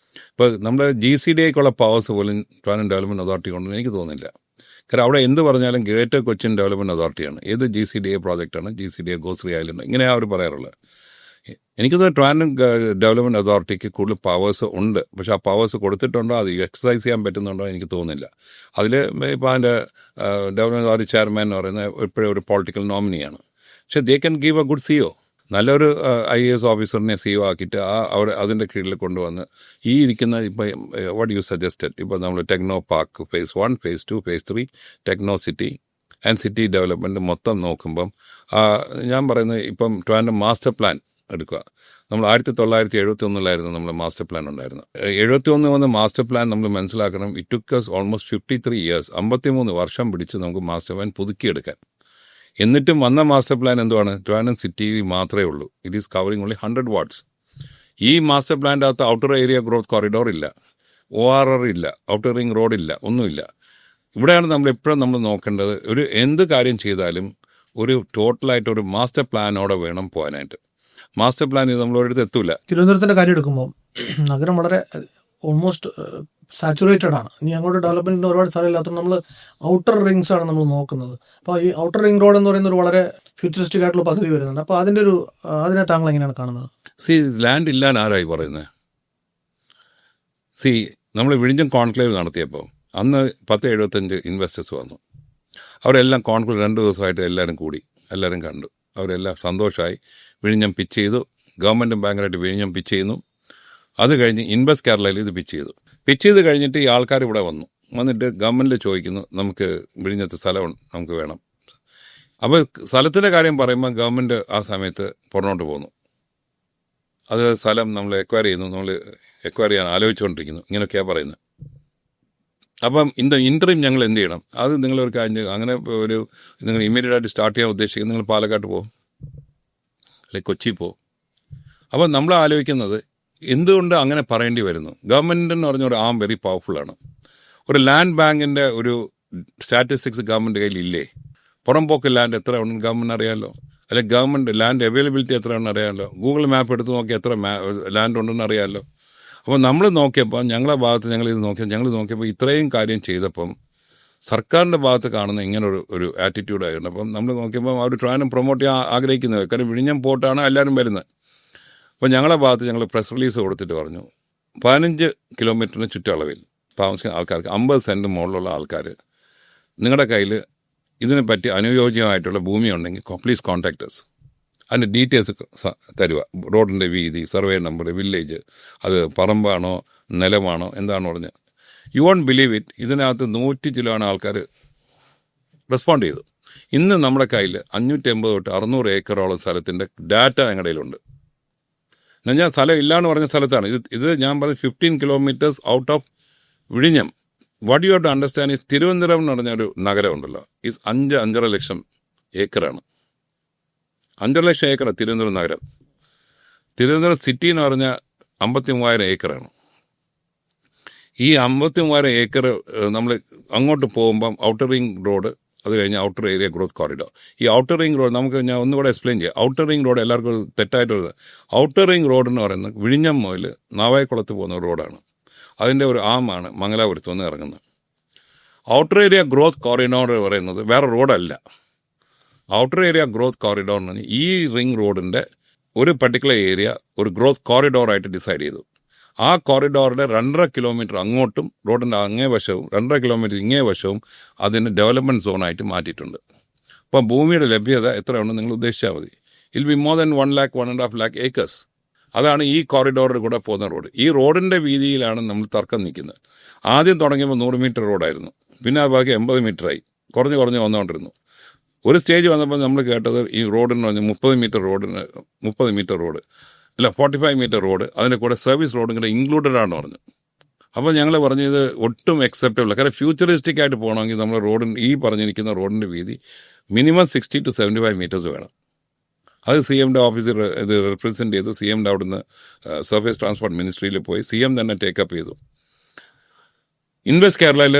S1: ഇപ്പോൾ നമ്മുടെ GCDAക്കുള്ള പവേഴ്സ് പോലും ട്രിവാൻഡ്രം ഡെവലപ്മെൻറ്റ് അതോറിറ്റി കൊണ്ടെന്ന് എനിക്ക് തോന്നുന്നില്ല. കാരണം അവിടെ എന്ത് പറഞ്ഞാലും ഗ്രേറ്റർ കൊച്ചിൻ ഡെവലപ്മെൻറ്റ് അതോറിറ്റിയാണ്. ഏത് GCDA പ്രോജക്റ്റാണ്, GCDA ഗോശ്രീ ഐലൻഡ്, ഇങ്ങനെയാണ് അവർ പറയാറുള്ളത്. എനിക്ക് തോന്നുന്നു ട്രിവാൻഡ്രം ഡെവലപ്മെൻറ്റ് അതോറിറ്റിക്ക് കൂടുതൽ പവേഴ്സ് ഉണ്ട്. പക്ഷേ ആ പവേഴ്സ് കൊടുത്തിട്ടുണ്ടോ, അത് എക്സസൈസ് ചെയ്യാൻ പറ്റുന്നുണ്ടോ എനിക്ക് തോന്നുന്നില്ല. അതിൽ ഇപ്പോൾ അതിൻ്റെ ഡെവലപ്മെൻറ്റ് അതോറിറ്റി ചെയർമാൻ എന്ന് പറയുന്നത് എപ്പോഴും ഒരു പൊളിറ്റിക്കൽ നോമിനിയാണ്. പക്ഷേ they can give A good CEO. നല്ലൊരു IAS ഓഫീസറിനെ CEO ആക്കിയിട്ട് അതിൻ്റെ കീഴിൽ കൊണ്ടുവന്ന് ഈ ഇരിക്കുന്ന ഇപ്പോൾ വാട്ട് യു സജസ്റ്റഡ്, ഇപ്പോൾ നമ്മൾ techno park phase 1, phase 2, phase 3, techno city and city development മൊത്തം നോക്കുമ്പം ഞാൻ പറയുന്നത് ഇപ്പം ട്രിവാൻഡ്രം മാസ്റ്റർ പ്ലാൻ എടുക്കുക. നമ്മൾ 1971 നമ്മൾ മാസ്റ്റർ പ്ലാൻ ഉണ്ടായിരുന്നു. 71 വന്ന മാസ്റ്റർ പ്ലാൻ നമ്മൾ മനസ്സിലാക്കണം. It took us almost 53 years, 53 വർഷം പിടിച്ച് നമുക്ക് മാസ്റ്റർ പ്ലാൻ പുതുക്കിയെടുക്കാൻ. എന്നിട്ടും വന്ന മാസ്റ്റർ പ്ലാൻ എന്തുവാണ്? ട്രിവാൻഡ്രം സിറ്റി മാത്രമേ ഉള്ളൂ. It is covering only 100 wards. ഈ മാസ്റ്റർ പ്ലാൻ്റെ അകത്ത് ഔട്ടർ ഏരിയ ഗ്രോത്ത് കോറിഡോർ ഇല്ല, ORR ഇല്ല, ഔട്ടർ റിംഗ് റോഡില്ല, ഒന്നുമില്ല. ഇവിടെയാണ് നമ്മളെപ്പോഴും നമ്മൾ നോക്കേണ്ടത്. ഒരു എന്ത് കാര്യം ചെയ്താലും ഒരു ടോട്ടലായിട്ടൊരു മാസ്റ്റർ പ്ലാനോടെ വേണം പോകാനായിട്ട്. മാസ്റ്റർ പ്ലാൻ ഇത് നമ്മളൊരിടത്ത് എത്തൂല.
S3: തിരുവനന്തപുരത്തിൻ്റെ കാര്യം എടുക്കുമ്പോൾ നഗരം വളരെ ഓൾമോസ്റ്റ് സാച്ചുറേറ്റഡ് ആണ്. ഇനി അങ്ങോട്ട് ഡെവലപ്മെന്റിന് ഒരുപാട് സ്ഥലമില്ലാത്തതുകൊണ്ട് നമ്മൾ ഔട്ടർ റിങ്സ് ആണ് നമ്മൾ നോക്കുന്നത്. അപ്പോൾ ഈ ഔട്ടർ റിംഗ് റോഡ് എന്ന് പറയുന്ന ഒരു വളരെ ഫ്യൂച്ചറിസ്റ്റിക് ആയിട്ടുള്ള പദ്ധതി വരുന്നുണ്ട്. അപ്പോൾ അതിനെ താങ്കൾ എങ്ങനെയാണ് കാണുന്നത്?
S1: ലാൻഡ് ഇല്ലാൻ ആരായി പറയുന്നത്? നമ്മൾ വിഴിഞ്ഞം കോൺക്ലേവ് നടത്തിയപ്പോൾ അന്ന് 1075 ഇൻവെസ്റ്റേഴ്സ് വന്നു. അവരെല്ലാം കോൺക്ലേവ് 2 ദിവസമായിട്ട് എല്ലാവരും കൂടി, എല്ലാവരും കണ്ടു. അവരെല്ലാം സന്തോഷമായി. വിഴിഞ്ഞം പിച്ച് ചെയ്തു. ഗവൺമെൻറ്റും ബാങ്കായിട്ട് വിഴിഞ്ഞം പിച്ച് ചെയ്യുന്നു. അത് കഴിഞ്ഞ് ഇൻവെസ്റ്റ് കേരളയിൽ ഇത് പിച്ച് ചെയ്ത് കഴിഞ്ഞിട്ട് ഈ ആൾക്കാർ ഇവിടെ വന്നിട്ട് ഗവൺമെൻറ് ചോദിക്കുന്നു, നമുക്ക് വിഴിഞ്ഞത്ത് സ്ഥലം നമുക്ക് വേണം. അപ്പോൾ സ്ഥലത്തിൻ്റെ കാര്യം പറയുമ്പോൾ ഗവൺമെൻറ് ആ സമയത്ത് പുറന്നോട്ട് പോകുന്നു. അത് സ്ഥലം നമ്മൾ എക്വയർ ചെയ്യാൻ ആലോചിച്ചുകൊണ്ടിരിക്കുന്നു, ഇങ്ങനെയൊക്കെയാണ് പറയുന്നത്. അപ്പം ഇൻ്റർവ്യൂ ഞങ്ങൾ എന്ത് ചെയ്യണം? അത് നിങ്ങളൊരു കാര്യം, അങ്ങനെ നിങ്ങൾ ഇമ്മീഡിയറ്റ് ആയിട്ട് സ്റ്റാർട്ട് ചെയ്യാൻ ഉദ്ദേശിക്കുന്നത് നിങ്ങൾ പാലക്കാട്ട് പോകും, അല്ലെങ്കിൽ കൊച്ചി പോകും. അപ്പം നമ്മൾ ആലോചിക്കുന്നത് എന്തുകൊണ്ട് അങ്ങനെ പറയേണ്ടി വരുന്നു? ഗവൺമെൻറ് എന്ന് പറഞ്ഞ ഒരു ആം വെരി പവർഫുള്ളാണ്. ഒരു ലാൻഡ് ബാങ്കിൻ്റെ ഒരു സ്റ്റാറ്റിസ്റ്റിക്സ് ഗവൺമെൻറ് കയ്യിലില്ലേ? പുറംപോക്ക് ലാൻഡ് എത്ര ഉണ്ടെന്ന് ഗവൺമെൻറ് അറിയാമല്ലോ, അല്ലെങ്കിൽ ഗവൺമെൻറ് ലാൻഡ് അവൈലബിലിറ്റി എത്ര ഉണ്ടെന്ന് അറിയാമല്ലോ, ഗൂഗിൾ മാപ്പ് എടുത്ത് നോക്കി എത്ര ലാൻഡ് ഉണ്ടെന്ന് അറിയാമല്ലോ. അപ്പോൾ നമ്മൾ നോക്കിയപ്പോൾ ഞങ്ങളെ ഭാഗത്ത് ഞങ്ങൾ നോക്കിയപ്പോൾ ഇത്രയും കാര്യം ചെയ്തപ്പം സർക്കാരിൻ്റെ ഭാഗത്ത് കാണുന്ന ഇങ്ങനെ ഒരു ആറ്റിറ്റ്യൂഡ് ആയിരുന്നു. അപ്പം നമ്മൾ നോക്കിയപ്പോൾ അവർ ട്രാനും പ്രൊമോട്ട് ചെയ്യാൻ ആഗ്രഹിക്കുന്നത്, കാര്യം വിഴിഞ്ഞം പോർട്ടാണ് എല്ലാവരും വരുന്നത്. അപ്പോൾ ഞങ്ങളെ ഭാഗത്ത് ഞങ്ങൾ പ്രസ് റിലീസ് കൊടുത്തിട്ട് പറഞ്ഞു, 15 കിലോമീറ്ററിന് ചുറ്റളവിൽ താമസിക്കുന്ന ആൾക്കാർക്ക് 50 സെൻറ്റ് മുകളിലുള്ള ആൾക്കാർ നിങ്ങളുടെ കയ്യിൽ ഇതിനെപ്പറ്റി അനുയോജ്യമായിട്ടുള്ള ഭൂമി ഉണ്ടെങ്കിൽ പ്ലീസ് കോൺടാക്ട് us. അതിൻ്റെ ഡീറ്റെയിൽസ് തരുക, റോഡിൻ്റെ വീതി, സർവേ നമ്പർ, വില്ലേജ്, അത് പറമ്പാണോ നിലമാണോ എന്താണോ പറഞ്ഞ്. യു വോണ്ട് ബിലീവ് ഇറ്റ്, ഇതിനകത്ത് 100 ചിലവാണ് ആൾക്കാർ റെസ്പോണ്ട് ചെയ്തു. ഇന്ന് നമ്മുടെ കയ്യിൽ 580 തൊട്ട് 600 ഏക്കറോളം സ്ഥലത്തിൻ്റെ ഡാറ്റ ഞങ്ങളുടെ കയ്യിലുണ്ട്. ഞാൻ സ്ഥലം ഇല്ലയെന്ന് പറഞ്ഞ സ്ഥലത്താണ് ഇത് ഞാൻ പറഞ്ഞ 15 കിലോമീറ്റേഴ്സ് ഔട്ട് ഓഫ് വിഴിഞ്ഞം. What you have to understand is Thiruvananthapuram എന്ന് പറഞ്ഞൊരു നഗരമുണ്ടല്ലോ, ഈസ് 5-5.5 ലക്ഷം ഏക്കറാണ്. 5 ലക്ഷം ഏക്കറാണ് തിരുവനന്തപുരം നഗരം. തിരുവനന്തപുരം സിറ്റി എന്ന് പറഞ്ഞാൽ 53,000 ഏക്കറാണ്. ഈ 53,000 ഏക്കർ നമ്മൾ അങ്ങോട്ട് പോകുമ്പം ഔട്ടർ റിംഗ് റോഡ്, അത് കഴിഞ്ഞ് ഔട്ടർ ഏരിയ ഗ്രോത്ത് കോറിഡോർ. ഈ ഔട്ടർ റിംഗ് റോഡ് നമുക്ക് ഞാൻ ഒന്നുകൂടെ എക്സ്പ്ലെയിൻ ചെയ്യാം. ഔട്ടർ റിംഗ് റോഡ് എല്ലാവർക്കും തെറ്റായിട്ട് വരുന്നത്. ഔട്ടർ റിംഗ് റോഡ് എന്ന് പറയുന്നത് വിഴിഞ്ഞം മുതൽ നാവായിക്കുളത്ത് പോകുന്ന റോഡാണ്. അതിൻ്റെ ഒരു ആമാണ് മംഗലാപുരത്ത് വന്ന് ഇറങ്ങുന്നത്. ഔട്ടർ ഏരിയ ഗ്രോത്ത് കോറിഡോർ പറയുന്നത് വേറെ റോഡല്ല. ഔട്ടർ ഏരിയ ഗ്രോത്ത് കോറിഡോർ എന്ന് പറഞ്ഞാൽ ഈ റിംഗ് റോഡിൻ്റെ ഒരു പർട്ടിക്കുലർ ഏരിയ ഒരു ഗ്രോത്ത് കോറിഡോറായിട്ട് ഡിസൈഡ് ചെയ്തു. ആ കോറിഡോറിൻ്റെ 2.5 കിലോമീറ്റർ അങ്ങോട്ടും റോഡിൻ്റെ അങ്ങേ വശവും 2.5 കിലോമീറ്റർ ഇങ്ങേ വശവും അതിന് ഡെവലപ്മെൻറ്റ് സോണായിട്ട് മാറ്റിയിട്ടുണ്ട്. അപ്പം ഭൂമിയുടെ ലഭ്യത എത്രയുണ്ടെന്ന് നിങ്ങൾ ഉദ്ദേശിച്ചാൽ മതി. ഇൽ be more than 1 lakh 1.5 lakh acres. അതാണ് ഈ കോറിഡോറിൽ കൂടെ പോകുന്ന റോഡ്. ഈ റോഡിൻ്റെ വീതിയിലാണ് നമ്മൾ തർക്കം നിൽക്കുന്നത്. ആദ്യം തുടങ്ങിയപ്പോൾ 100 മീറ്റർ റോഡായിരുന്നു, പിന്നെ അത് ബാക്കി 80 മീറ്ററായി, കുറഞ്ഞ് വന്നുകൊണ്ടിരുന്നു. ഒരു സ്റ്റേജ് വന്നപ്പോൾ നമ്മൾ കേട്ടത് ഈ റോഡെന്ന് പറഞ്ഞാൽ 30 മീറ്റർ റോഡ് അല്ല 45 മീറ്റർ റോഡ്, അതിൻ്റെ കൂടെ സർവീസ് റോഡും കൂടെ ഇൻക്ലൂഡഡ് ആണെന്ന് പറഞ്ഞു. അപ്പോൾ ഞങ്ങൾ പറഞ്ഞു ഇത് ഒട്ടും അക്സെപ്റ്റബിൾ. കാരണം ഫ്യൂച്ചറിസ്റ്റിക് ആയിട്ട് പോകണമെങ്കിൽ നമ്മൾ ഈ പറഞ്ഞിരിക്കുന്ന റോഡിൻ്റെ വീതി മിനിമം 60 to 75 മീറ്റേഴ്സ് വേണം. അത് CMൻ്റെ ഓഫീസിൽ ഇത് റെപ്രസെൻറ്റ് ചെയ്തു. CMൻ്റെ അവിടുന്ന് സർഫേസ് ട്രാൻസ്പോർട്ട് മിനിസ്ട്രിയിൽ പോയി CM തന്നെ ടേക്കപ്പ് ചെയ്തു. ഇൻവെസ്റ്റ് കേരളയിൽ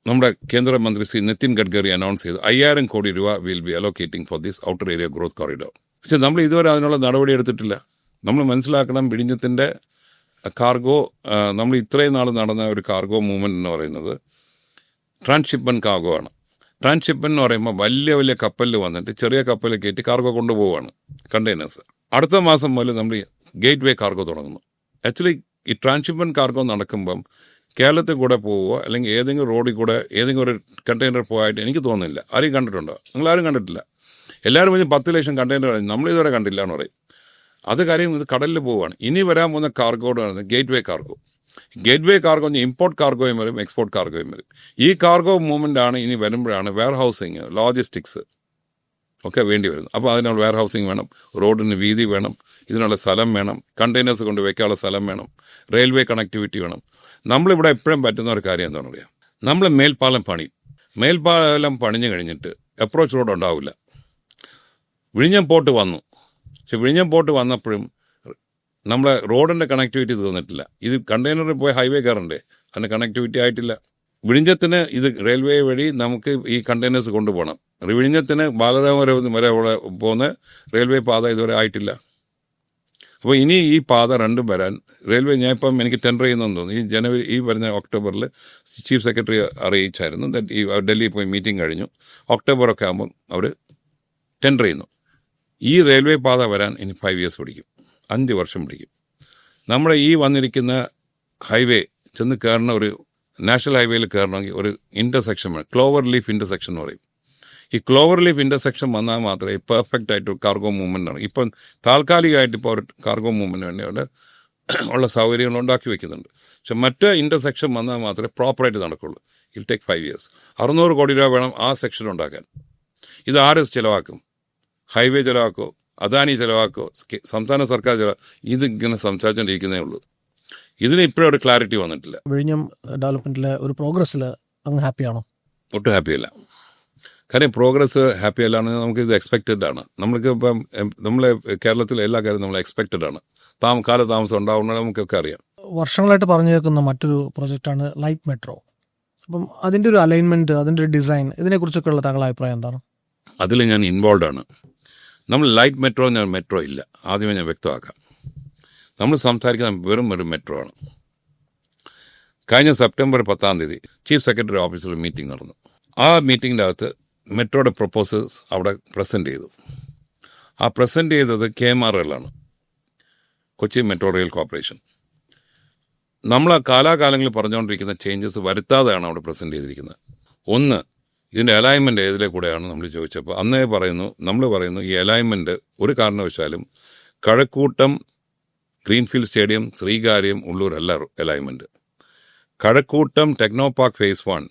S1: നമ്മുടെ കേന്ദ്രമന്ത്രി ശ്രീ നിതിൻ ഗഡ്കരി അനൗൺസ് ചെയ്തു 5,000 കോടി രൂപ will be allocating for this outer area growth corridor. പക്ഷെ നമ്മൾ ഇതുവരെ അതിനുള്ള നടപടി എടുത്തിട്ടില്ല. നമ്മൾ മനസ്സിലാക്കണം, വിഴിഞ്ഞത്തിൻ്റെ കാർഗോ, നമ്മൾ ഇത്രയും നാൾ നടന്ന ഒരു കാർഗോ മൂവ്മെൻറ്റ് എന്ന് പറയുന്നത് ട്രാൻസ്ഷിപ്മെൻറ്റ് കാർഗോ ആണ്. ട്രാൻസ്ഷിപ്മെൻറ്റ് എന്ന് പറയുമ്പോൾ വലിയ കപ്പലിൽ വന്നിട്ട് ചെറിയ കപ്പലിൽ കയറ്റി കാർഗോ കൊണ്ടുപോവുകയാണ്, കണ്ടെയ്നേഴ്സ്. അടുത്ത മാസം മുതൽ നമ്മൾ ഗേറ്റ് വേ കാർഗോ തുടങ്ങുന്നു. ആക്ച്വലി ഈ ട്രാൻസ്ഷിപ്മെൻറ്റ് കാർഗോ നടക്കുമ്പം കേരളത്തിൽ കൂടെ പോവുക അല്ലെങ്കിൽ ഏതെങ്കിലും റോഡിൽ കൂടെ ഏതെങ്കിലും ഒരു കണ്ടെയ്നർ പോയിട്ട് എനിക്ക് തോന്നുന്നില്ല. ആരെയും കണ്ടിട്ടുണ്ടോ? നിങ്ങളാരും കണ്ടിട്ടില്ല. എല്ലാവരും പറഞ്ഞ് 10 ലക്ഷം കണ്ടെയ്നർ നമ്മളിതുവരെ കണ്ടില്ല എന്ന് പറയും. അത് കാര്യം ഇത് കടലിൽ പോവുകയാണ്. ഇനി വരാൻ പോകുന്ന കാർഗോയുടെ പറയുന്നത് gateway cargo. Gateway cargo import കാർഗോയും വരും, എക്സ്പോർട്ട് കാർഗോയും വരും. ഈ കാർഗോ മൂവ്മെൻ്റ് ആണ് ഇനി വരുമ്പോഴാണ് വെയർ ഹൗസിങ്, ലോജിസ്റ്റിക്സ് ഒക്കെ വേണ്ടി വരുന്നത്. അപ്പോൾ അതിനുള്ള വെയർ ഹൗസിങ് വേണം, റോഡിന് വീതി വേണം, ഇതിനുള്ള സ്ഥലം വേണം, കണ്ടെയ്നേഴ്സ് കൊണ്ട് വയ്ക്കാനുള്ള സ്ഥലം വേണം, റെയിൽവേ കണക്ടിവിറ്റി വേണം. നമ്മളിവിടെ എപ്പോഴും പറ്റുന്ന ഒരു കാര്യം എന്താണെന്ന് അറിയാം, നമ്മൾ മേൽപ്പാലം പണിഞ്ഞു കഴിഞ്ഞിട്ട് അപ്രോച്ച് റോഡ് ഉണ്ടാവില്ല. വിഴിഞ്ഞം പോർട്ട് വന്നു, പക്ഷെ വിഴിഞ്ഞം പോർട്ട് വന്നപ്പോഴും നമ്മളെ റോഡിൻ്റെ കണക്ടിവിറ്റി തീർന്നിട്ടില്ല. ഇത് കണ്ടെയ്നറിൽ പോയി ഹൈവേ കയറണ്ടേ, അതിൻ്റെ കണക്ടിവിറ്റി ആയിട്ടില്ല. വിഴിഞ്ഞത്തിന് ഇത് റെയിൽവേ വഴി നമുക്ക് ഈ കണ്ടെയ്നേഴ്സ് കൊണ്ടുപോകണം. വിഴിഞ്ഞത്തിന് ബാലരാമപുരം വരെ പോകുന്ന റെയിൽവേ പാത ഇതുവരെ ആയിട്ടില്ല. അപ്പോൾ ഇനി ഈ പാത രണ്ടും വരാൻ റെയിൽവേ, ഞാൻ ഇപ്പം എനിക്ക് ടെൻഡർ ചെയ്യുന്നതെന്ന് തോന്നുന്നു. ഈ വരുന്ന ഒക്ടോബറിൽ ചീഫ് സെക്രട്ടറി അറിയിച്ചായിരുന്നു. ഈ ഡൽഹിയിൽ പോയി മീറ്റിംഗ് കഴിഞ്ഞു. ഒക്ടോബറൊക്കെ ആകുമ്പം അവർ ടെൻഡർ ചെയ്യുന്നു. ഈ റെയിൽവേ പാത വരാൻ ഇനി 5 years പിടിക്കും, 5 വർഷം പിടിക്കും. നമ്മുടെ ഈ വന്നിരിക്കുന്ന ഹൈവേ ചെന്ന് കയറണ ഒരു നാഷണൽ ഹൈവേയിൽ കയറണമെങ്കിൽ ഒരു ഇൻ്റർസെക്ഷൻ വേണം, ക്ലോവർ ലീഫ് ഇൻ്റർസെക്ഷൻ എന്ന് പറയും. ഈ ക്ലോവർ ലീഫ് ഇൻ്റർസെക്ഷൻ വന്നാൽ മാത്രമേ പെർഫെക്റ്റ് ആയിട്ട് കാർഗോ മൂവ്മെൻ്റ് ആണ്. ഇപ്പം താൽക്കാലികമായിട്ട് ഇപ്പോൾ ഒരു കാർഗോ മൂവ്മെൻറ്റ് വേണ്ടി അവിടെ ഉള്ള സൗകര്യങ്ങൾ ഉണ്ടാക്കി വെക്കുന്നുണ്ട്. പക്ഷെ മറ്റ് ഇൻ്റർസെക്ഷൻ വന്നാൽ മാത്രമേ പ്രോപ്പറായിട്ട് നടക്കുള്ളൂ. ഇൽ ടേക്ക് 5 years. 600 കോടി രൂപ വേണം ആ സെക്ഷൻ ഉണ്ടാക്കാൻ. ഇത് ആര് ചിലവാക്കും? ഹൈവേ ചിലവാക്കോ, അദാനി ചിലവാക്കോ, സംസ്ഥാന സർക്കാർ ഇതിങ്ങനെ സംസാരിച്ചുകൊണ്ടിരിക്കുന്നേ ഉള്ളൂ. ഇതിന് ഇപ്പോഴും ഒരു ക്ലാരിറ്റി വന്നിട്ടില്ല.
S3: വിഴിഞ്ഞം ഡെവലപ്മെൻറ്റിലെ ഒരു പ്രോഗ്രസ്സിൽ അങ്ങ് ഹാപ്പിയാണോ?
S1: ഒട്ടും ഹാപ്പിയല്ല. കാര്യം പ്രോഗ്രസ് ഹാപ്പി അല്ലാണെങ്കിൽ നമുക്ക് ഇത് എക്സ്പെക്റ്റഡ് ആണ്. നമ്മൾക്ക് ഇപ്പം നമ്മളെ കേരളത്തിലെ എല്ലാ കാര്യവും നമ്മൾ എക്സ്പെക്റ്റഡ് ആണ്. കാലതാമസം ഉണ്ടാവുന്നത് നമുക്കൊക്കെ അറിയാം.
S3: വർഷങ്ങളായിട്ട് പറഞ്ഞു കേൾക്കുന്ന മറ്റൊരു പ്രൊജക്റ്റാണ് ലൈറ്റ് മെട്രോ. അപ്പം അതിൻ്റെ ഒരു അലൈൻമെൻറ്റ്, അതിൻ്റെ ഒരു ഡിസൈൻ, ഇതിനെക്കുറിച്ചൊക്കെ ഉള്ള താങ്കളുടെ അഭിപ്രായം എന്താണ്?
S1: അതിൽ ഞാൻ ഇൻവോൾവ് ആണ്. നമ്മൾ ലൈറ്റ് മെട്രോ ഞാൻ മെട്രോ ഇല്ല, ആദ്യമേ ഞാൻ വ്യക്തമാക്കാം. നമ്മൾ സംസാരിക്കുന്ന വെറും ഒരു മെട്രോ ആണ്. കഴിഞ്ഞ സെപ്റ്റംബർ 10 ചീഫ് സെക്രട്ടറി ഓഫീസിൽ ഒരു മീറ്റിംഗ് നടന്നു. ആ മീറ്റിങ്ങിൻ്റെ അകത്ത് മെട്രോയുടെ പ്രൊപ്പോസൽസ് അവിടെ പ്രസൻറ്റ് ചെയ്തു. ആ പ്രസൻറ്റ് ചെയ്തത് KMRL ആണ്, കൊച്ചി മെട്രോ റെയിൽ കോർപ്പറേഷൻ. നമ്മൾ കാലാകാലങ്ങളിൽ പറഞ്ഞുകൊണ്ടിരിക്കുന്ന ചേഞ്ചസ് വരുത്താതെയാണ് അവിടെ പ്രസൻറ്റ് ചെയ്തിരിക്കുന്നത്. ഒന്ന്, ഇതിൻ്റെ അലൈൻമെൻറ്റ് ഏതിലെ കൂടെയാണ് നമ്മൾ ചോദിച്ചപ്പോൾ നമ്മൾ പറയുന്നു ഈ അലൈൻമെൻറ്റ് ഒരു കാരണവശാലും കഴക്കൂട്ടം, ഗ്രീൻഫീൽഡ് സ്റ്റേഡിയം, ശ്രീകാര്യം, ഉള്ളൂരല്ല alignment. Kazhakkoottam techno park phase 1,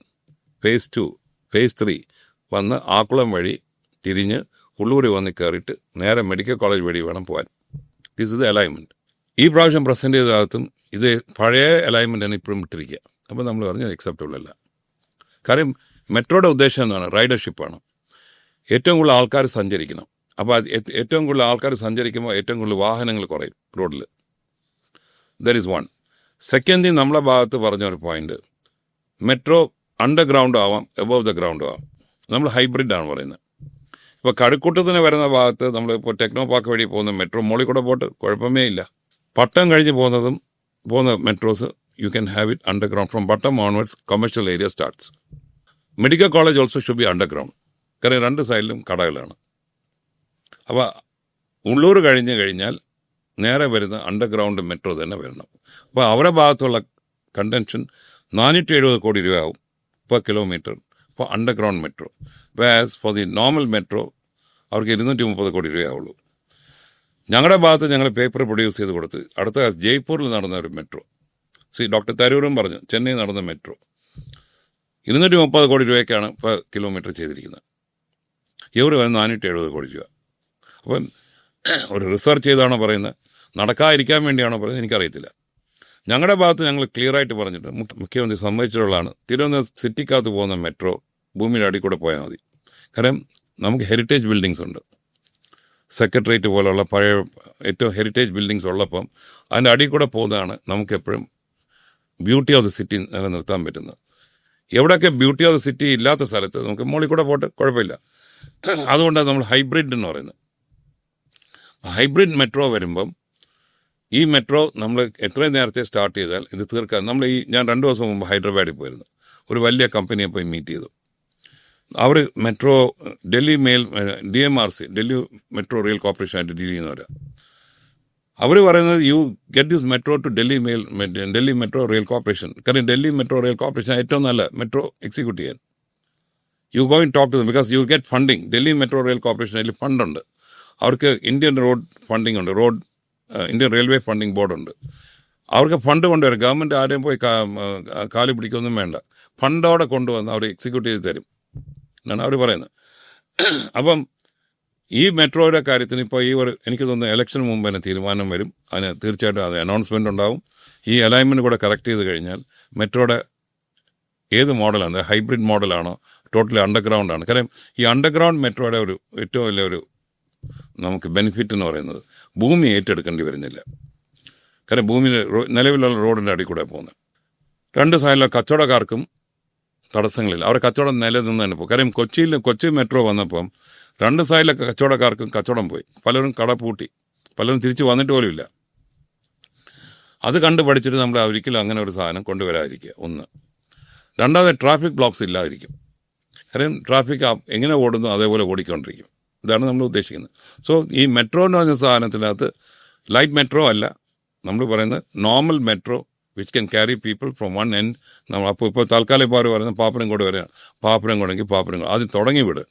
S1: phase 2, phase 3 വന്ന് ആക്കുളം വഴി തിരിഞ്ഞ് ഉള്ളൂര് വന്ന് കയറിയിട്ട് നേരെ മെഡിക്കൽ കോളേജ് വഴി വേണം പോകാൻ. This is the alignment. ഈ പ്രാവശ്യം പ്രസൻറ്റ് ചെയ്തകത്തും ഇത് പഴയ അലൈൻമെൻറ്റാണ് ഇപ്പോഴും ഇട്ടിരിക്കുക. അപ്പോൾ നമ്മൾ പറഞ്ഞത് അക്സെപ്റ്റബിൾ അല്ല. കാര്യം മെട്രോയുടെ ഉദ്ദേശം എന്താണ്? റൈഡർഷിപ്പാണ്. ഏറ്റവും കൂടുതൽ ആൾക്കാർ സഞ്ചരിക്കണം. അപ്പോൾ അത് ഏറ്റവും കൂടുതൽ ആൾക്കാർ സഞ്ചരിക്കുമ്പോൾ ഏറ്റവും കൂടുതൽ വാഹനങ്ങൾ കുറയും റോഡിൽ. That is one. Second thing, നമ്മളെ ഭാഗത്ത് പറഞ്ഞ ഒരു പോയിന്റ്, മെട്രോ അണ്ടർഗ്രൗണ്ട് ആവാം, എബോവ് ദ ഗ്രൗണ്ട് ആവാം. നമ്മൾ ഹൈബ്രിഡാണ് പറയുന്നത്. ഇപ്പോൾ കഴക്കൂട്ടത്തിന് വരുന്ന ഭാഗത്ത് നമ്മളിപ്പോൾ ടെക്നോ പാർക്ക് വഴി പോകുന്ന മെട്രോ മോളിൽ കൂടെ പോട്ട് കുഴപ്പമേ ഇല്ല. പട്ടം കഴിഞ്ഞ് പോകുന്ന metros you can have it underground. From Pattom onwards commercial area starts. Medical college also should be underground. കാരണം രണ്ട് സൈഡിലും കടകളാണ്. അപ്പോൾ ഉള്ളൂർ കഴിഞ്ഞാൽ നേരെ വരുന്ന അണ്ടർഗ്രൗണ്ട് മെട്രോ തന്നെ വരണം. അപ്പോൾ അവരുടെ ഭാഗത്തുള്ള കണ്ടൻഷൻ 470 കോടി രൂപയാവും per kilometre for underground metro. Whereas for the normal metro അവർക്ക് 230 കോടി രൂപയാവുള്ളൂ. ഞങ്ങളുടെ ഭാഗത്ത് ഞങ്ങൾ പേപ്പർ പ്രൊഡ്യൂസ് ചെയ്ത് കൊടുത്ത് അടുത്ത കാലത്ത് ജയ്പൂരിൽ നടന്ന ഒരു മെട്രോ, ഡോക്ടർ തരൂരും പറഞ്ഞു, ചെന്നൈ നടന്ന മെട്രോ 230 കോടി രൂപയ്ക്കാണ് പെർ കിലോമീറ്റർ ചെയ്തിരിക്കുന്നത്. ഇവർ വരുന്ന 470 കോടി രൂപ. അപ്പം ഒരു റിസർച്ച് ചെയ്താണോ പറയുന്നത്, നടക്കാതിരിക്കാൻ വേണ്ടിയാണോ പറയുന്നത്, എനിക്കറിയത്തില്ല. ഞങ്ങളുടെ ഭാഗത്ത് ഞങ്ങൾ ക്ലിയറായിട്ട് പറഞ്ഞിട്ട് മുഖ്യമന്ത്രി സമ്മതിച്ചിട്ടുള്ളതാണ്, തിരുവനന്തപുരം സിറ്റിക്കകത്ത് പോകുന്ന മെട്രോ ഭൂമിയുടെ അടിയിൽ കൂടെ പോയാൽ മതി. കാരണം നമുക്ക് ഹെറിറ്റേജ് ബിൽഡിങ്സ് ഉണ്ട്. സെക്രട്ടേറിയറ്റ് പോലുള്ള പഴയ ഏറ്റവും ഹെറിറ്റേജ് ബിൽഡിങ്സ് ഉള്ളപ്പം അതിൻ്റെ അടിയിൽ കൂടെ പോകുന്നതാണ് നമുക്കെപ്പോഴും ബ്യൂട്ടി ഓഫ് ദി സിറ്റി നിലനിർത്താൻ പറ്റുന്നത്. എവിടെയൊക്കെ ബ്യൂട്ടി ഓഫ് ദി സിറ്റി ഇല്ലാത്ത സ്ഥലത്ത് നമുക്ക് മുകളിൽ കൂടെ പോയിട്ട് കുഴപ്പമില്ല. അതുകൊണ്ടാണ് നമ്മൾ ഹൈബ്രിഡ് എന്ന് പറയുന്നത്. ഹൈബ്രിഡ് മെട്രോ വരുമ്പം ഈ മെട്രോ നമ്മൾ എത്രയും നേരത്തെ സ്റ്റാർട്ട് ചെയ്താൽ ഇത് തീർക്കാൻ ഞാൻ 2 ദിവസം മുമ്പ് ഹൈദരാബാദിൽ പോയിരുന്നു. ഒരു വലിയ കമ്പനിയെ പോയി മീറ്റ് ചെയ്തു. അവർ metro DMRC Delhi metro rail കോർപ്പറേഷനായിട്ട് ഡീൽ ചെയ്യുന്നവരാണ്. അവർ പറയുന്നത് you get this metro to Delhi metro rail corporation. കാരണം ഡൽഹി മെട്രോ റെയിൽ കോർപ്പറേഷൻ ഏറ്റവും നല്ല മെട്രോ എക്സിക്യൂട്ട് ചെയ്യാൻ. You go in talk to them because you get funding. Delhi metro rail corporation അതിൽ ഫണ്ടുണ്ട്. അവർക്ക് ഇന്ത്യൻ റോഡ് ഫണ്ടിങ് ഉണ്ട്, ഇന്ത്യൻ റെയിൽവേ ഫണ്ടിങ് ബോർഡുണ്ട്. അവർക്ക് ഫണ്ട് കൊണ്ടുവരും. ഗവൺമെൻറ് ആരെയും പോയി കാലി പിടിക്കൊന്നും വേണ്ട, ഫണ്ടോടെ കൊണ്ടുവന്ന് അവർ എക്സിക്യൂട്ട് ചെയ്ത് തരും എന്നാണ് അവർ പറയുന്നത്. അപ്പം ഈ മെട്രോയുടെ കാര്യത്തിന് ഇപ്പോൾ എനിക്ക് തോന്നുന്നു ഇലക്ഷന് മുമ്പ് തന്നെ തീരുമാനം വരും. അതിന് തീർച്ചയായിട്ടും അത് അനൗൺസ്മെൻ്റ് ഉണ്ടാവും. ഈ അലൈൻമെൻറ്റ് കൂടെ കറക്റ്റ് ചെയ്ത് കഴിഞ്ഞാൽ മെട്രോയുടെ ഏത് മോഡലാണ്, ഹൈബ്രിഡ് മോഡലാണോ ടോട്ടലി അണ്ടർഗ്രൗണ്ട് ആണ്. കാരണം ഈ അണ്ടർഗ്രൗണ്ട് മെട്രോയുടെ ഒരു ഏറ്റവും വലിയ നമുക്ക് ബെനിഫിറ്റ് എന്ന് പറയുന്നത് ഭൂമി ഏറ്റെടുക്കേണ്ടി വരുന്നില്ല. കാരണം ഭൂമി നിലവിലുള്ള റോഡിൻ്റെ അടിയിൽ കൂടെ പോകുന്നത്. 2 സൈഡിലെ കച്ചവടക്കാർക്കും തടസ്സങ്ങളില്ല. അവരുടെ കച്ചവടം നിലനിന്ന് തന്നെ പോകും. കാര്യം കൊച്ചി മെട്രോ വന്നപ്പം 2 സൈഡിലെ കച്ചവടക്കാർക്കും കച്ചവടം പോയി. പലരും കട പൂട്ടി, പലരും തിരിച്ച് വന്നിട്ട് പോലും ഇല്ല. അത് കണ്ട് പഠിച്ചിട്ട് നമ്മൾ ഒരിക്കലും അങ്ങനെ ഒരു സാധനം കൊണ്ടുവരാതിരിക്കുക. ഒന്ന്. രണ്ടാമത് ട്രാഫിക് ബ്ലോക്ക്സ് ഇല്ലാതിരിക്കും. കാര്യം ട്രാഫിക് എങ്ങനെ ഓടുന്നു അതേപോലെ ഓടിക്കൊണ്ടിരിക്കും. ഇതാണ് നമ്മൾ ഉദ്ദേശിക്കുന്നത്. സോ ഈ മെട്രോ എന്ന് പറഞ്ഞ സാധനത്തിനകത്ത് ലൈറ്റ് മെട്രോ അല്ല, നമ്മൾ പറയുന്നത് normal metro which can carry people from one end. നമ്മൾ ഇപ്പോൾ തൽക്കാലം ഇപ്പോൾ അവർ പറയുന്നത് പാപ്പനംകോട് വരെയാണ്. പാപ്പനംകോടെങ്കിൽ പാപ്പനംകോട് ആദ്യം തുടങ്ങിവിട്.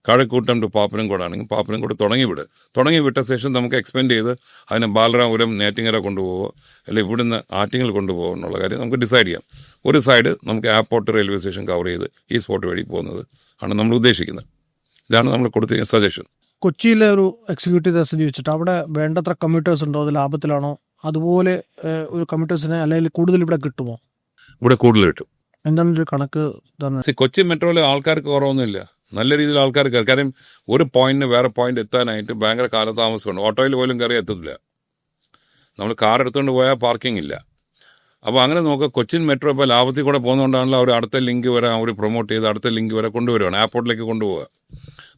S1: കഴക്കൂട്ടം ടു പാപ്പനംകോടാണെങ്കിൽ പാപ്പനംകോട് തുടങ്ങി വിട്ട ശേഷം നമുക്ക് എക്സ്പെൻഡ് ചെയ്ത് അതിനെ ബാലരാപുരം നേറ്റിങ്ങര കൊണ്ടുപോകുമോ അല്ലെങ്കിൽ ഇവിടുന്ന് ആറ്റിങ്ങൽ കൊണ്ടുപോകുമോ എന്നുള്ള കാര്യം നമുക്ക് ഡിസൈഡ് ചെയ്യാം. ഒരു സൈഡ് നമുക്ക് എയർപോർട്ട് റെയിൽവേ സ്റ്റേഷൻ കവർ ചെയ്ത് ഈ സ്പോട്ട് വഴി പോകുന്നത് ആണ് നമ്മൾ ഉദ്ദേശിക്കുന്നത്. ഇതാണ് നമ്മൾ കൊടുത്ത സജഷൻ.
S3: കൊച്ചിയിലെ ഒരു എക്സിക്യൂട്ടീവ് സ്ഥിതി വെച്ചിട്ട് അവിടെ വേണ്ടത്ര കമ്മ്യൂട്ടേഴ്സ് ഉണ്ടോ, അത് ലാഭത്തിലാണോ? അതുപോലെ ഒരു കമ്മ്യൂട്ടേഴ്സിനെ അല്ലെങ്കിൽ കൂടുതൽ ഇവിടെ കിട്ടുമോ?
S1: ഇവിടെ കൂടുതൽ കിട്ടും.
S3: എന്താണ് ഒരു കണക്ക്?
S1: കൊച്ചി മെട്രോയിലെ ആൾക്കാർക്ക് കുറവൊന്നുമില്ല. നല്ല രീതിയിൽ ആൾക്കാർ കയറി. കാര്യം ഒരു പോയിന്റിന് വേറെ പോയിന്റ് എത്താനായിട്ട് ഭയങ്കര കാലതാമസമുണ്ട്. ഓട്ടോയിൽ പോലും കയറി എത്തില്ല. നമ്മൾ കാർ എടുത്തുകൊണ്ട് പോയാൽ പാർക്കിംഗ് ഇല്ല. അപ്പോൾ അങ്ങനെ നോക്കുക, കൊച്ചിൻ മെട്രോ ഇപ്പോൾ ലാഭത്തിൽ കൂടെ പോകുന്നതുകൊണ്ടാണല്ലോ അവർ അടുത്ത ലിങ്ക് വരെ അവർ പ്രൊമോട്ട് ചെയ്ത് അടുത്ത ലിങ്ക് വരെ കൊണ്ടുവരികയാണ്, എയർപോർട്ടിലേക്ക് കൊണ്ടുപോവുക.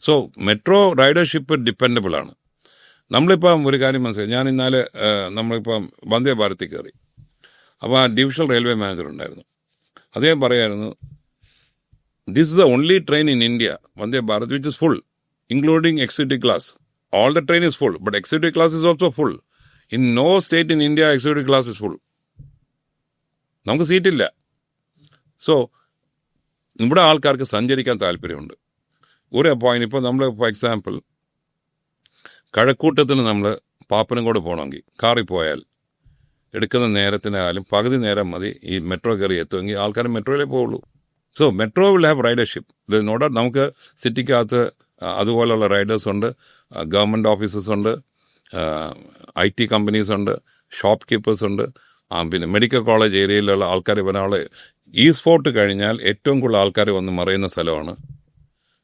S1: സോ മെട്രോ റൈഡർഷിപ്പ് ഡിപ്പെൻഡബിളാണ്. നമ്മളിപ്പം ഒരു കാര്യം മനസ്സിലായി. ഞാൻ ഇന്നാലെ നമ്മളിപ്പം വന്ദേ ഭാരത്തിൽ കയറി. അപ്പോൾ ആ ഡിവിഷണൽ റെയിൽവേ മാനേജർ ഉണ്ടായിരുന്നു. അദ്ദേഹം പറയായിരുന്നു, this is the only train in India, Vande Bharat, which is full, including executive class. All the train is full, but executive class is also full. In no state in India executive class is full. നമുക്ക് സീറ്റില്ല. So ഇവിടെ ആൾക്കാർക്ക് സഞ്ചരിക്കാൻ താല്പര്യമുണ്ട്. ഒരു point ഇപ്പോൾ നമ്മൾ for example കഴക്കൂട്ടത്തിന് നമ്മൾ പാപ്പനംകോട് പോകണമെങ്കിൽ കാറിൽ പോയാൽ എടുക്കുന്ന നേരത്തിനായാലും പകുതി നേരം മതി ഈ മെട്രോ കയറി എത്തുമെങ്കിൽ ആൾക്കാർ മെട്രോയിലേ പോവുള്ളൂ. So metro will have ridership. ഇത് നോട്ട് നമുക്ക് സിറ്റിക്കകത്ത് അതുപോലുള്ള റൈഡേഴ്സ് ഉണ്ട്, ഗവൺമെൻറ് ഓഫീസസ് ഉണ്ട്, IT കമ്പനീസ് ഉണ്ട്, ഷോപ്പ് കീപ്പേഴ്സ് ഉണ്ട്, പിന്നെ മെഡിക്കൽ കോളേജ് ഏരിയയിലുള്ള ആൾക്കാർ. ഒരാൾ ഈസ്റ്റ് ഫോർട്ട് കഴിഞ്ഞാൽ ഏറ്റവും കൂടുതൽ ആൾക്കാർ വന്ന് മറയുന്ന സ്ഥലമാണ്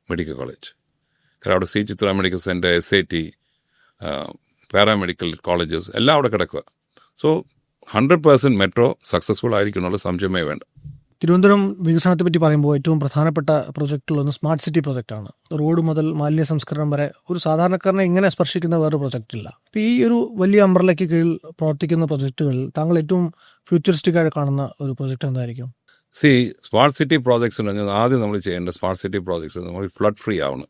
S1: മെഡിക്കൽ കോളേജ്. കാരണം അവിടെ Chitra medical centre, SIT, paramedical colleges എല്ലാം അവിടെ കിടക്കുക. സോ 100% മെട്രോ സക്സസ്ഫുൾ ആയിരിക്കും എന്നുള്ള സംശയമേ വേണ്ട.
S3: തിരുവനന്തപുരം വികസനത്തെ പറ്റി പറയുമ്പോൾ ഏറ്റവും പ്രധാനപ്പെട്ട പ്രൊജക്റ്റുകളൊന്ന് സ്മാർട്ട് സിറ്റി പ്രൊജക്റ്റാണ്. റോഡ് മുതൽ മാലിന്യ സംസ്കരണം വരെ ഒരു സാധാരണക്കാരനെ ഇങ്ങനെ സ്പർശിക്കുന്ന വേറൊരു പ്രൊജക്റ്റില്ല. അപ്പോൾ ഈ ഒരു വലിയ അംബ്രലയ്ക്ക് കീഴിൽ പ്രവർത്തിക്കുന്ന പ്രൊജക്റ്റുകളിൽ താങ്കൾ ഏറ്റവും ഫ്യൂച്ചറിസ്റ്റിക് ആയിട്ട് കാണുന്ന ഒരു പ്രൊജക്റ്റ് എന്തായിരിക്കും?
S1: സ്മാർട്ട് സിറ്റി പ്രോജക്ട്സ് എന്ന് പറഞ്ഞാൽ ആദ്യം നമ്മൾ ചെയ്യേണ്ട സ്മാർട്ട് സിറ്റി പ്രോജക്ട്സ് നമ്മൾ ഫ്ലഡ് ഫ്രീ ആവണം.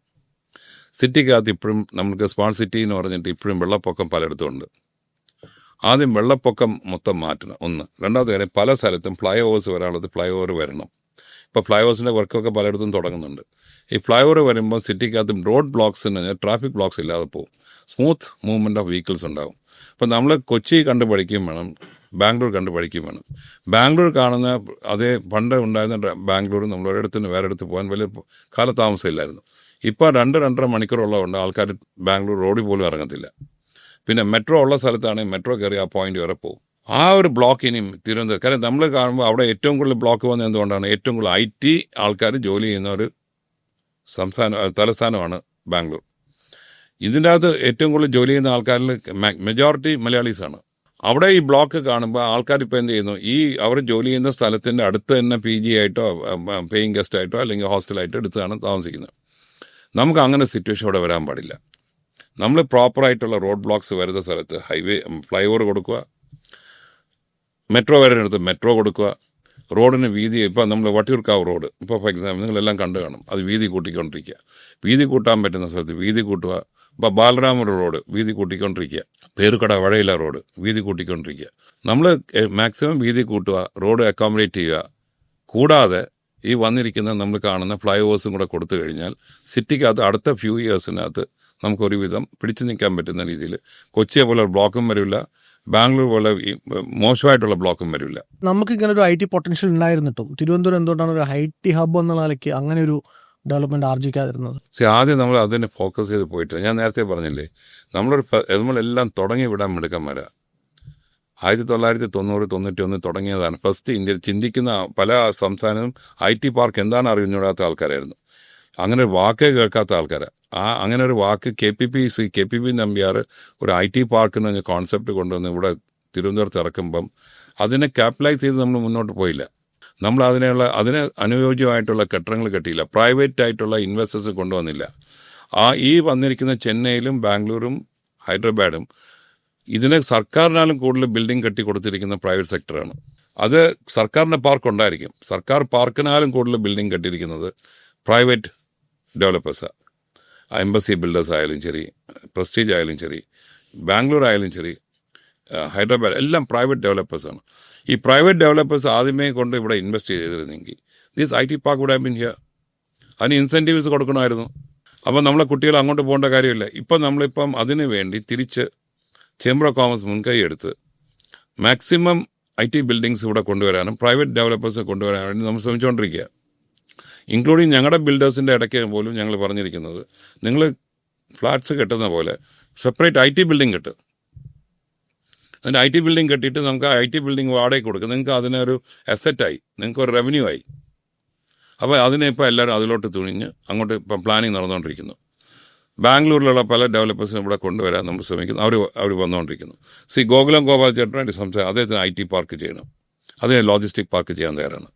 S1: സിറ്റിക്കകത്ത് ഇപ്പോഴും നമുക്ക് സ്മാർട്ട് സിറ്റി എന്ന് പറഞ്ഞിട്ട് ഇപ്പോഴും വെള്ളപ്പൊക്കം പലയിടത്തും ഉണ്ട്. ആദ്യം വെള്ളപ്പൊക്കം മൊത്തം മാറ്റണം, ഒന്ന്. രണ്ടാമത്തെ കാര്യം, പല സ്ഥലത്തും ഫ്ലൈ ഓവേഴ്സ് വരാനുള്ളത് ഫ്ലൈ ഓവർ വരണം. ഇപ്പോൾ ഫ്ലൈ ഓവേഴ്സിൻ്റെ വർക്കൊക്കെ പലയിടത്തും തുടങ്ങുന്നുണ്ട്. ഈ ഫ്ലൈ ഓവർ വരുമ്പോൾ സിറ്റിക്കകത്തും റോഡ് ബ്ലോക്ക്സിന് ട്രാഫിക് ബ്ലോക്ക്സ് ഇല്ലാതെ പോകും, സ്മൂത്ത് മൂവ്മെൻറ്റ് ഓഫ് വെഹിക്കിൾസ് ഉണ്ടാവും. ഇപ്പോൾ നമ്മൾ കൊച്ചി കണ്ട് പഠിക്കുകയും വേണം, ബാംഗ്ലൂർ കണ്ട് പഠിക്കുകയും വേണം. ബാംഗ്ലൂർ കാണുന്ന അതേ പണ്ട് ഉണ്ടായിരുന്ന ബാംഗ്ലൂർ നമ്മൾ ഒരിടത്തിന് വേറെ അടുത്ത് പോകാൻ വലിയ കാലതാമസം ഇല്ലായിരുന്നു. ഇപ്പോൾ 2-2.5 മണിക്കൂറുള്ളതുകൊണ്ട് ആൾക്കാർ ബാംഗ്ലൂർ റോഡിൽ പോലും ഇറങ്ങത്തില്ല. പിന്നെ മെട്രോ ഉള്ള സ്ഥലത്താണെങ്കിൽ മെട്രോ കയറി ആ പോയിന്റ് വരെ പോകും. ആ ഒരു ബ്ലോക്ക് ഇനിയും തിരുവനന്തപുരം, കാരണം നമ്മൾ കാണുമ്പോൾ അവിടെ ഏറ്റവും കൂടുതൽ ബ്ലോക്ക് വന്നത് എന്തുകൊണ്ടാണ്? ഏറ്റവും കൂടുതൽ IT ആൾക്കാർ ജോലി ചെയ്യുന്ന ഒരു തലസ്ഥാനമാണ് ബാംഗ്ലൂർ. ഇതിൻ്റെ അകത്ത് ഏറ്റവും കൂടുതൽ ജോലി ചെയ്യുന്ന ആൾക്കാരിൽ മെജോറിറ്റി മലയാളീസാണ്. അവിടെ ഈ ബ്ലോക്ക് കാണുമ്പോൾ ആൾക്കാർ ഇപ്പോൾ എന്ത് ചെയ്യുന്നു, ഈ അവർ ജോലി ചെയ്യുന്ന സ്ഥലത്തിൻ്റെ അടുത്ത് തന്നെ PG ആയിട്ടോ പേയിങ് ഗസ്റ്റ് ആയിട്ടോ അല്ലെങ്കിൽ ഹോസ്റ്റലായിട്ടോ എടുത്താണ് താമസിക്കുന്നത്. നമുക്ക് അങ്ങനെ സിറ്റുവേഷൻ ഇവിടെ വരാൻ പാടില്ല. നമ്മൾ പ്രോപ്പറായിട്ടുള്ള റോഡ് ബ്ലോക്ക്സ് വരുന്ന സ്ഥലത്ത് ഹൈവേ ഫ്ലൈ ഓവർ കൊടുക്കുക, മെട്രോ വരുന്നിടത്ത് മെട്രോ കൊടുക്കുക, റോഡിന് വീതി. ഇപ്പോൾ നമ്മൾ വട്ടിയൂർക്കാവ് റോഡ് ഇപ്പോൾ ഫോർ എക്സാമ്പിൾ നിങ്ങളെല്ലാം കണ്ടു കാണും, അത് വീതി കൂട്ടിക്കൊണ്ടിരിക്കുക. വീതി കൂട്ടാൻ പറ്റുന്ന സ്ഥലത്ത് വീതി കൂട്ടുക. ഇപ്പോൾ ബാലരാമപുര റോഡ് വീതി കൂട്ടിക്കൊണ്ടിരിക്കുക, പേരുക്കട വഴയില റോഡ് വീതി കൂട്ടിക്കൊണ്ടിരിക്കുക. നമ്മൾ മാക്സിമം വീതി കൂട്ടുക, റോഡ് അക്കോമഡേറ്റ് ചെയ്യുക. കൂടാതെ ഈ വന്നിരിക്കുന്ന നമ്മൾ കാണുന്ന ഫ്ലൈ ഓവേഴ്സും കൂടെ കൊടുത്തു കഴിഞ്ഞാൽ സിറ്റിക്കകത്ത് അടുത്ത ഫ്യൂ ഇയേഴ്സിനകത്ത് നമുക്കൊരുവിധം പിടിച്ചു നിൽക്കാൻ പറ്റുന്ന രീതിയിൽ കൊച്ചിയെ പോലെ ബ്ലോക്കും വരില്ല, ബാംഗ്ലൂർ പോലെ മോശമായിട്ടുള്ള ബ്ലോക്കും വരില്ല.
S3: നമുക്കിങ്ങനെ ഒരു IT പൊട്ടൻഷ്യൽ ഉണ്ടായിരുന്നിട്ടും തിരുവനന്തപുരം എന്തുകൊണ്ടാണ് ഒരു IT ഹബ് എന്നുള്ള നിലയ്ക്ക് അങ്ങനെ ഒരു ഡെവലപ്മെന്റ് ആർജിക്കാതിരുന്നത്?
S1: ആദ്യം നമ്മൾ അതിനെ ഫോക്കസ് ചെയ്ത് പോയിട്ട്, ഞാൻ നേരത്തെ പറഞ്ഞില്ലേ, നമ്മളെല്ലാം തുടങ്ങി വിടാൻ മിടുക്കന്മാരാ. 1990-91 തുടങ്ങിയതാണ് ഫസ്റ്റ് ഇന്ത്യയിൽ. ചിന്തിക്കുന്ന പല സംസ്ഥാനവും IT പാർക്ക് എന്താണ് അറിഞ്ഞൂടാത്ത ആൾക്കാരായിരുന്നു. അങ്ങനെ ഒരു വാക്കേ കേൾക്കാത്ത ആൾക്കാരാണ്. അങ്ങനെ ഒരു വാക്ക് KPP നമ്പ്യാർ ഒരു IT പാർക്ക് എന്ന് പറഞ്ഞ കോൺസെപ്റ്റ് കൊണ്ടുവന്ന് ഇവിടെ തിരുവനന്തപുരത്ത് ഇറക്കുമ്പം അതിനെ ക്യാപിറ്റലൈസ് ചെയ്ത് നമ്മൾ മുന്നോട്ട് പോയില്ല. നമ്മൾ അതിന് അനുയോജ്യമായിട്ടുള്ള കെട്ടിടങ്ങൾ കെട്ടിയില്ല, പ്രൈവറ്റ് ആയിട്ടുള്ള ഇൻവെസ്റ്റേഴ്സ് കൊണ്ടുവന്നില്ല. ഈ വന്നിരിക്കുന്ന ചെന്നൈയിലും ബാംഗ്ലൂരും ഹൈദരാബാദും ഇതിന് സർക്കാരിനാലും കൂടുതൽ ബിൽഡിംഗ് കെട്ടി കൊടുത്തിരിക്കുന്ന പ്രൈവറ്റ് സെക്ടറാണ്. അത് സർക്കാരിൻ്റെ പാർക്ക് ഉണ്ടായിരിക്കും, സർക്കാർ പാർക്കിനാലും കൂടുതൽ ബിൽഡിംഗ് കെട്ടിയിരിക്കുന്നത് പ്രൈവറ്റ് ഡെവലപ്പേഴ്സാണ്. എംബസി ബിൽഡേഴ്സ് ആയാലും ശരി, പ്രസ്റ്റീജ് ആയാലും ശരി, ബാംഗ്ലൂർ ആയാലും ശരി, ഹൈദരാബാദ് എല്ലാം പ്രൈവറ്റ് ഡെവലപ്പേഴ്സാണ്. ഈ പ്രൈവറ്റ് ഡെവലപ്പേഴ്സ് ആദ്യമേ കൊണ്ട് ഇവിടെ ഇൻവെസ്റ്റ് ചെയ്തിരുന്നെങ്കിൽ this IT park would have been here. അതിന് ഇൻസെൻറ്റീവ്സ് കൊടുക്കണമായിരുന്നു. അപ്പോൾ നമ്മളെ കുട്ടികൾ അങ്ങോട്ട് പോകേണ്ട കാര്യമില്ല. നമ്മളിപ്പം അതിന് വേണ്ടി തിരിച്ച് ചേംബർ ഓഫ് കോമേഴ്സ് മുൻകൈ എടുത്ത് മാക്സിമം IT ബിൽഡിങ്സ് ഇവിടെ കൊണ്ടുവരാനും പ്രൈവറ്റ് ഡെവലപ്പേഴ്സ് കൊണ്ടുവരാനും വേണ്ടി നമ്മൾ ശ്രമിച്ചുകൊണ്ടിരിക്കുക. ഇൻക്ലൂഡിങ് ഞങ്ങളുടെ ബിൽഡേഴ്സിൻ്റെ ഇടയ്ക്ക് പോലും ഞങ്ങൾ പറഞ്ഞിരിക്കുന്നത്, നിങ്ങൾ ഫ്ലാറ്റ്സ് കെട്ടുന്ന പോലെ സെപ്പറേറ്റ് IT ബിൽഡിംഗ് കെട്ടും. അതിൻ്റെ IT ബിൽഡിംഗ് കെട്ടിയിട്ട് നമുക്ക് IT ബിൽഡിംഗ് വാടകയ്ക്ക് കൊടുക്കും. നിങ്ങൾക്ക് അതിനൊരു അസറ്റായി, നിങ്ങൾക്ക് ഒരു റവന്യൂ ആയി. അപ്പോൾ അതിനെ ഇപ്പോൾ എല്ലാവരും അതിലോട്ട് തുണിഞ്ഞ് അങ്ങോട്ട് ഇപ്പം പ്ലാനിങ് നടന്നുകൊണ്ടിരിക്കുന്നു. ബാംഗ്ലൂരിലുള്ള പല ഡെവലപ്പേഴ്സിനും ഇവിടെ കൊണ്ടുവരാൻ നമ്മൾ ശ്രമിക്കുന്നു. അവർ വന്നുകൊണ്ടിരിക്കുന്നു. ഗോകുലം ഗോപാൽ ചേട്ടനായിട്ട് സംസാരിച്ച് അദ്ദേഹത്തിന് IT പാർക്ക് ചെയ്യണം, അദ്ദേഹം ലോജിസ്റ്റിക് പാർക്ക് ചെയ്യാൻ തയ്യാറാണ്.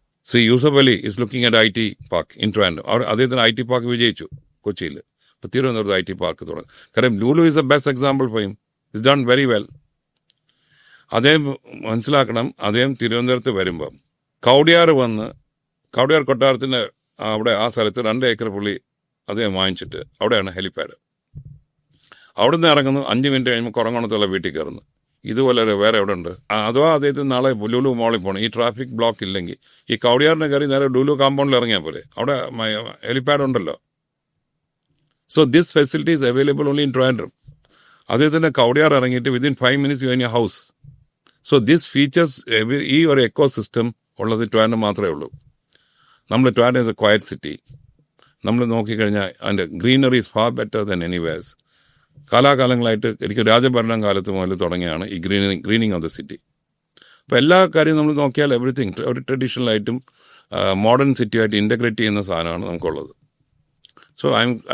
S1: Yusuf Ali is looking at IT park in Trivandrum. അദ്ദേഹത്തിന് IT പാർക്ക് വിജയിച്ചു കൊച്ചിയിൽ. ഇപ്പോൾ തിരുവനന്തപുരത്ത് IT പാർക്ക് തുടങ്ങും. കാരണം Lulu is A best example for him. It's done very well. അദ്ദേഹം മനസ്സിലാക്കണം, അദ്ദേഹം തിരുവനന്തപുരത്ത് വരുമ്പം കൗടിയാർ കൊട്ടാരത്തിൻ്റെ അവിടെ ആ സ്ഥലത്ത് 2 ഏക്കർ പുള്ളി അദ്ദേഹം വാങ്ങിച്ചിട്ട് അവിടെയാണ് ഹെലിപ്പാഡ്. അവിടെ നിന്ന് ഇറങ്ങുന്നു, 5 മിനിറ്റ് കഴിയുമ്പോൾ കുറങ്ങോണത്തുള്ള വീട്ടിൽ കയറുന്നു. ഇതുപോലെ വേറെ എവിടെ ഉണ്ട്? അഥവാ അദ്ദേഹത്തിന് നാളെ ലുലു മോളിൽ പോകണം, ഈ ട്രാഫിക് ബ്ലോക്ക് ഇല്ലെങ്കിൽ ഈ കൗടിയാറിനെ കയറി നേരെ ലുലു കോമ്പൗണ്ടിൽ ഇറങ്ങിയാൽ പോലെ അവിടെ ഹെലിപ്പാഡ് ഉണ്ടല്ലോ. This facility is available only in Trivandrum. അദ്ദേഹത്തിൻ്റെ കൗടിയാർ ഇറങ്ങിയിട്ട് within 5 minutes you in your house. This features ഈ ഒരു എക്കോ സിസ്റ്റം ഉള്ളത് ട്രിവാൻഡ്രം മാത്രമേ ഉള്ളൂ. നമ്മൾ Trivandrum is a quiet city. നമ്മൾ നോക്കിക്കഴിഞ്ഞാൽ അതിൻ്റെ greenery is far better than anywheres. കാലാകാലങ്ങളായിട്ട് എനിക്ക് രാജഭരണം കാലത്ത് മുതൽ തുടങ്ങിയാണ് ഈ ഗ്രീനിങ് ഓഫ് ദ സിറ്റി. അപ്പോൾ എല്ലാ കാര്യവും നമ്മൾ നോക്കിയാൽ എവറിത്തിങ് ഒരു ട്രഡീഷണലായിട്ടും മോഡേൺ സിറ്റിയായിട്ട് ഇൻ്റഗ്രേറ്റ് ചെയ്യുന്ന സാധനമാണ് നമുക്കുള്ളത്.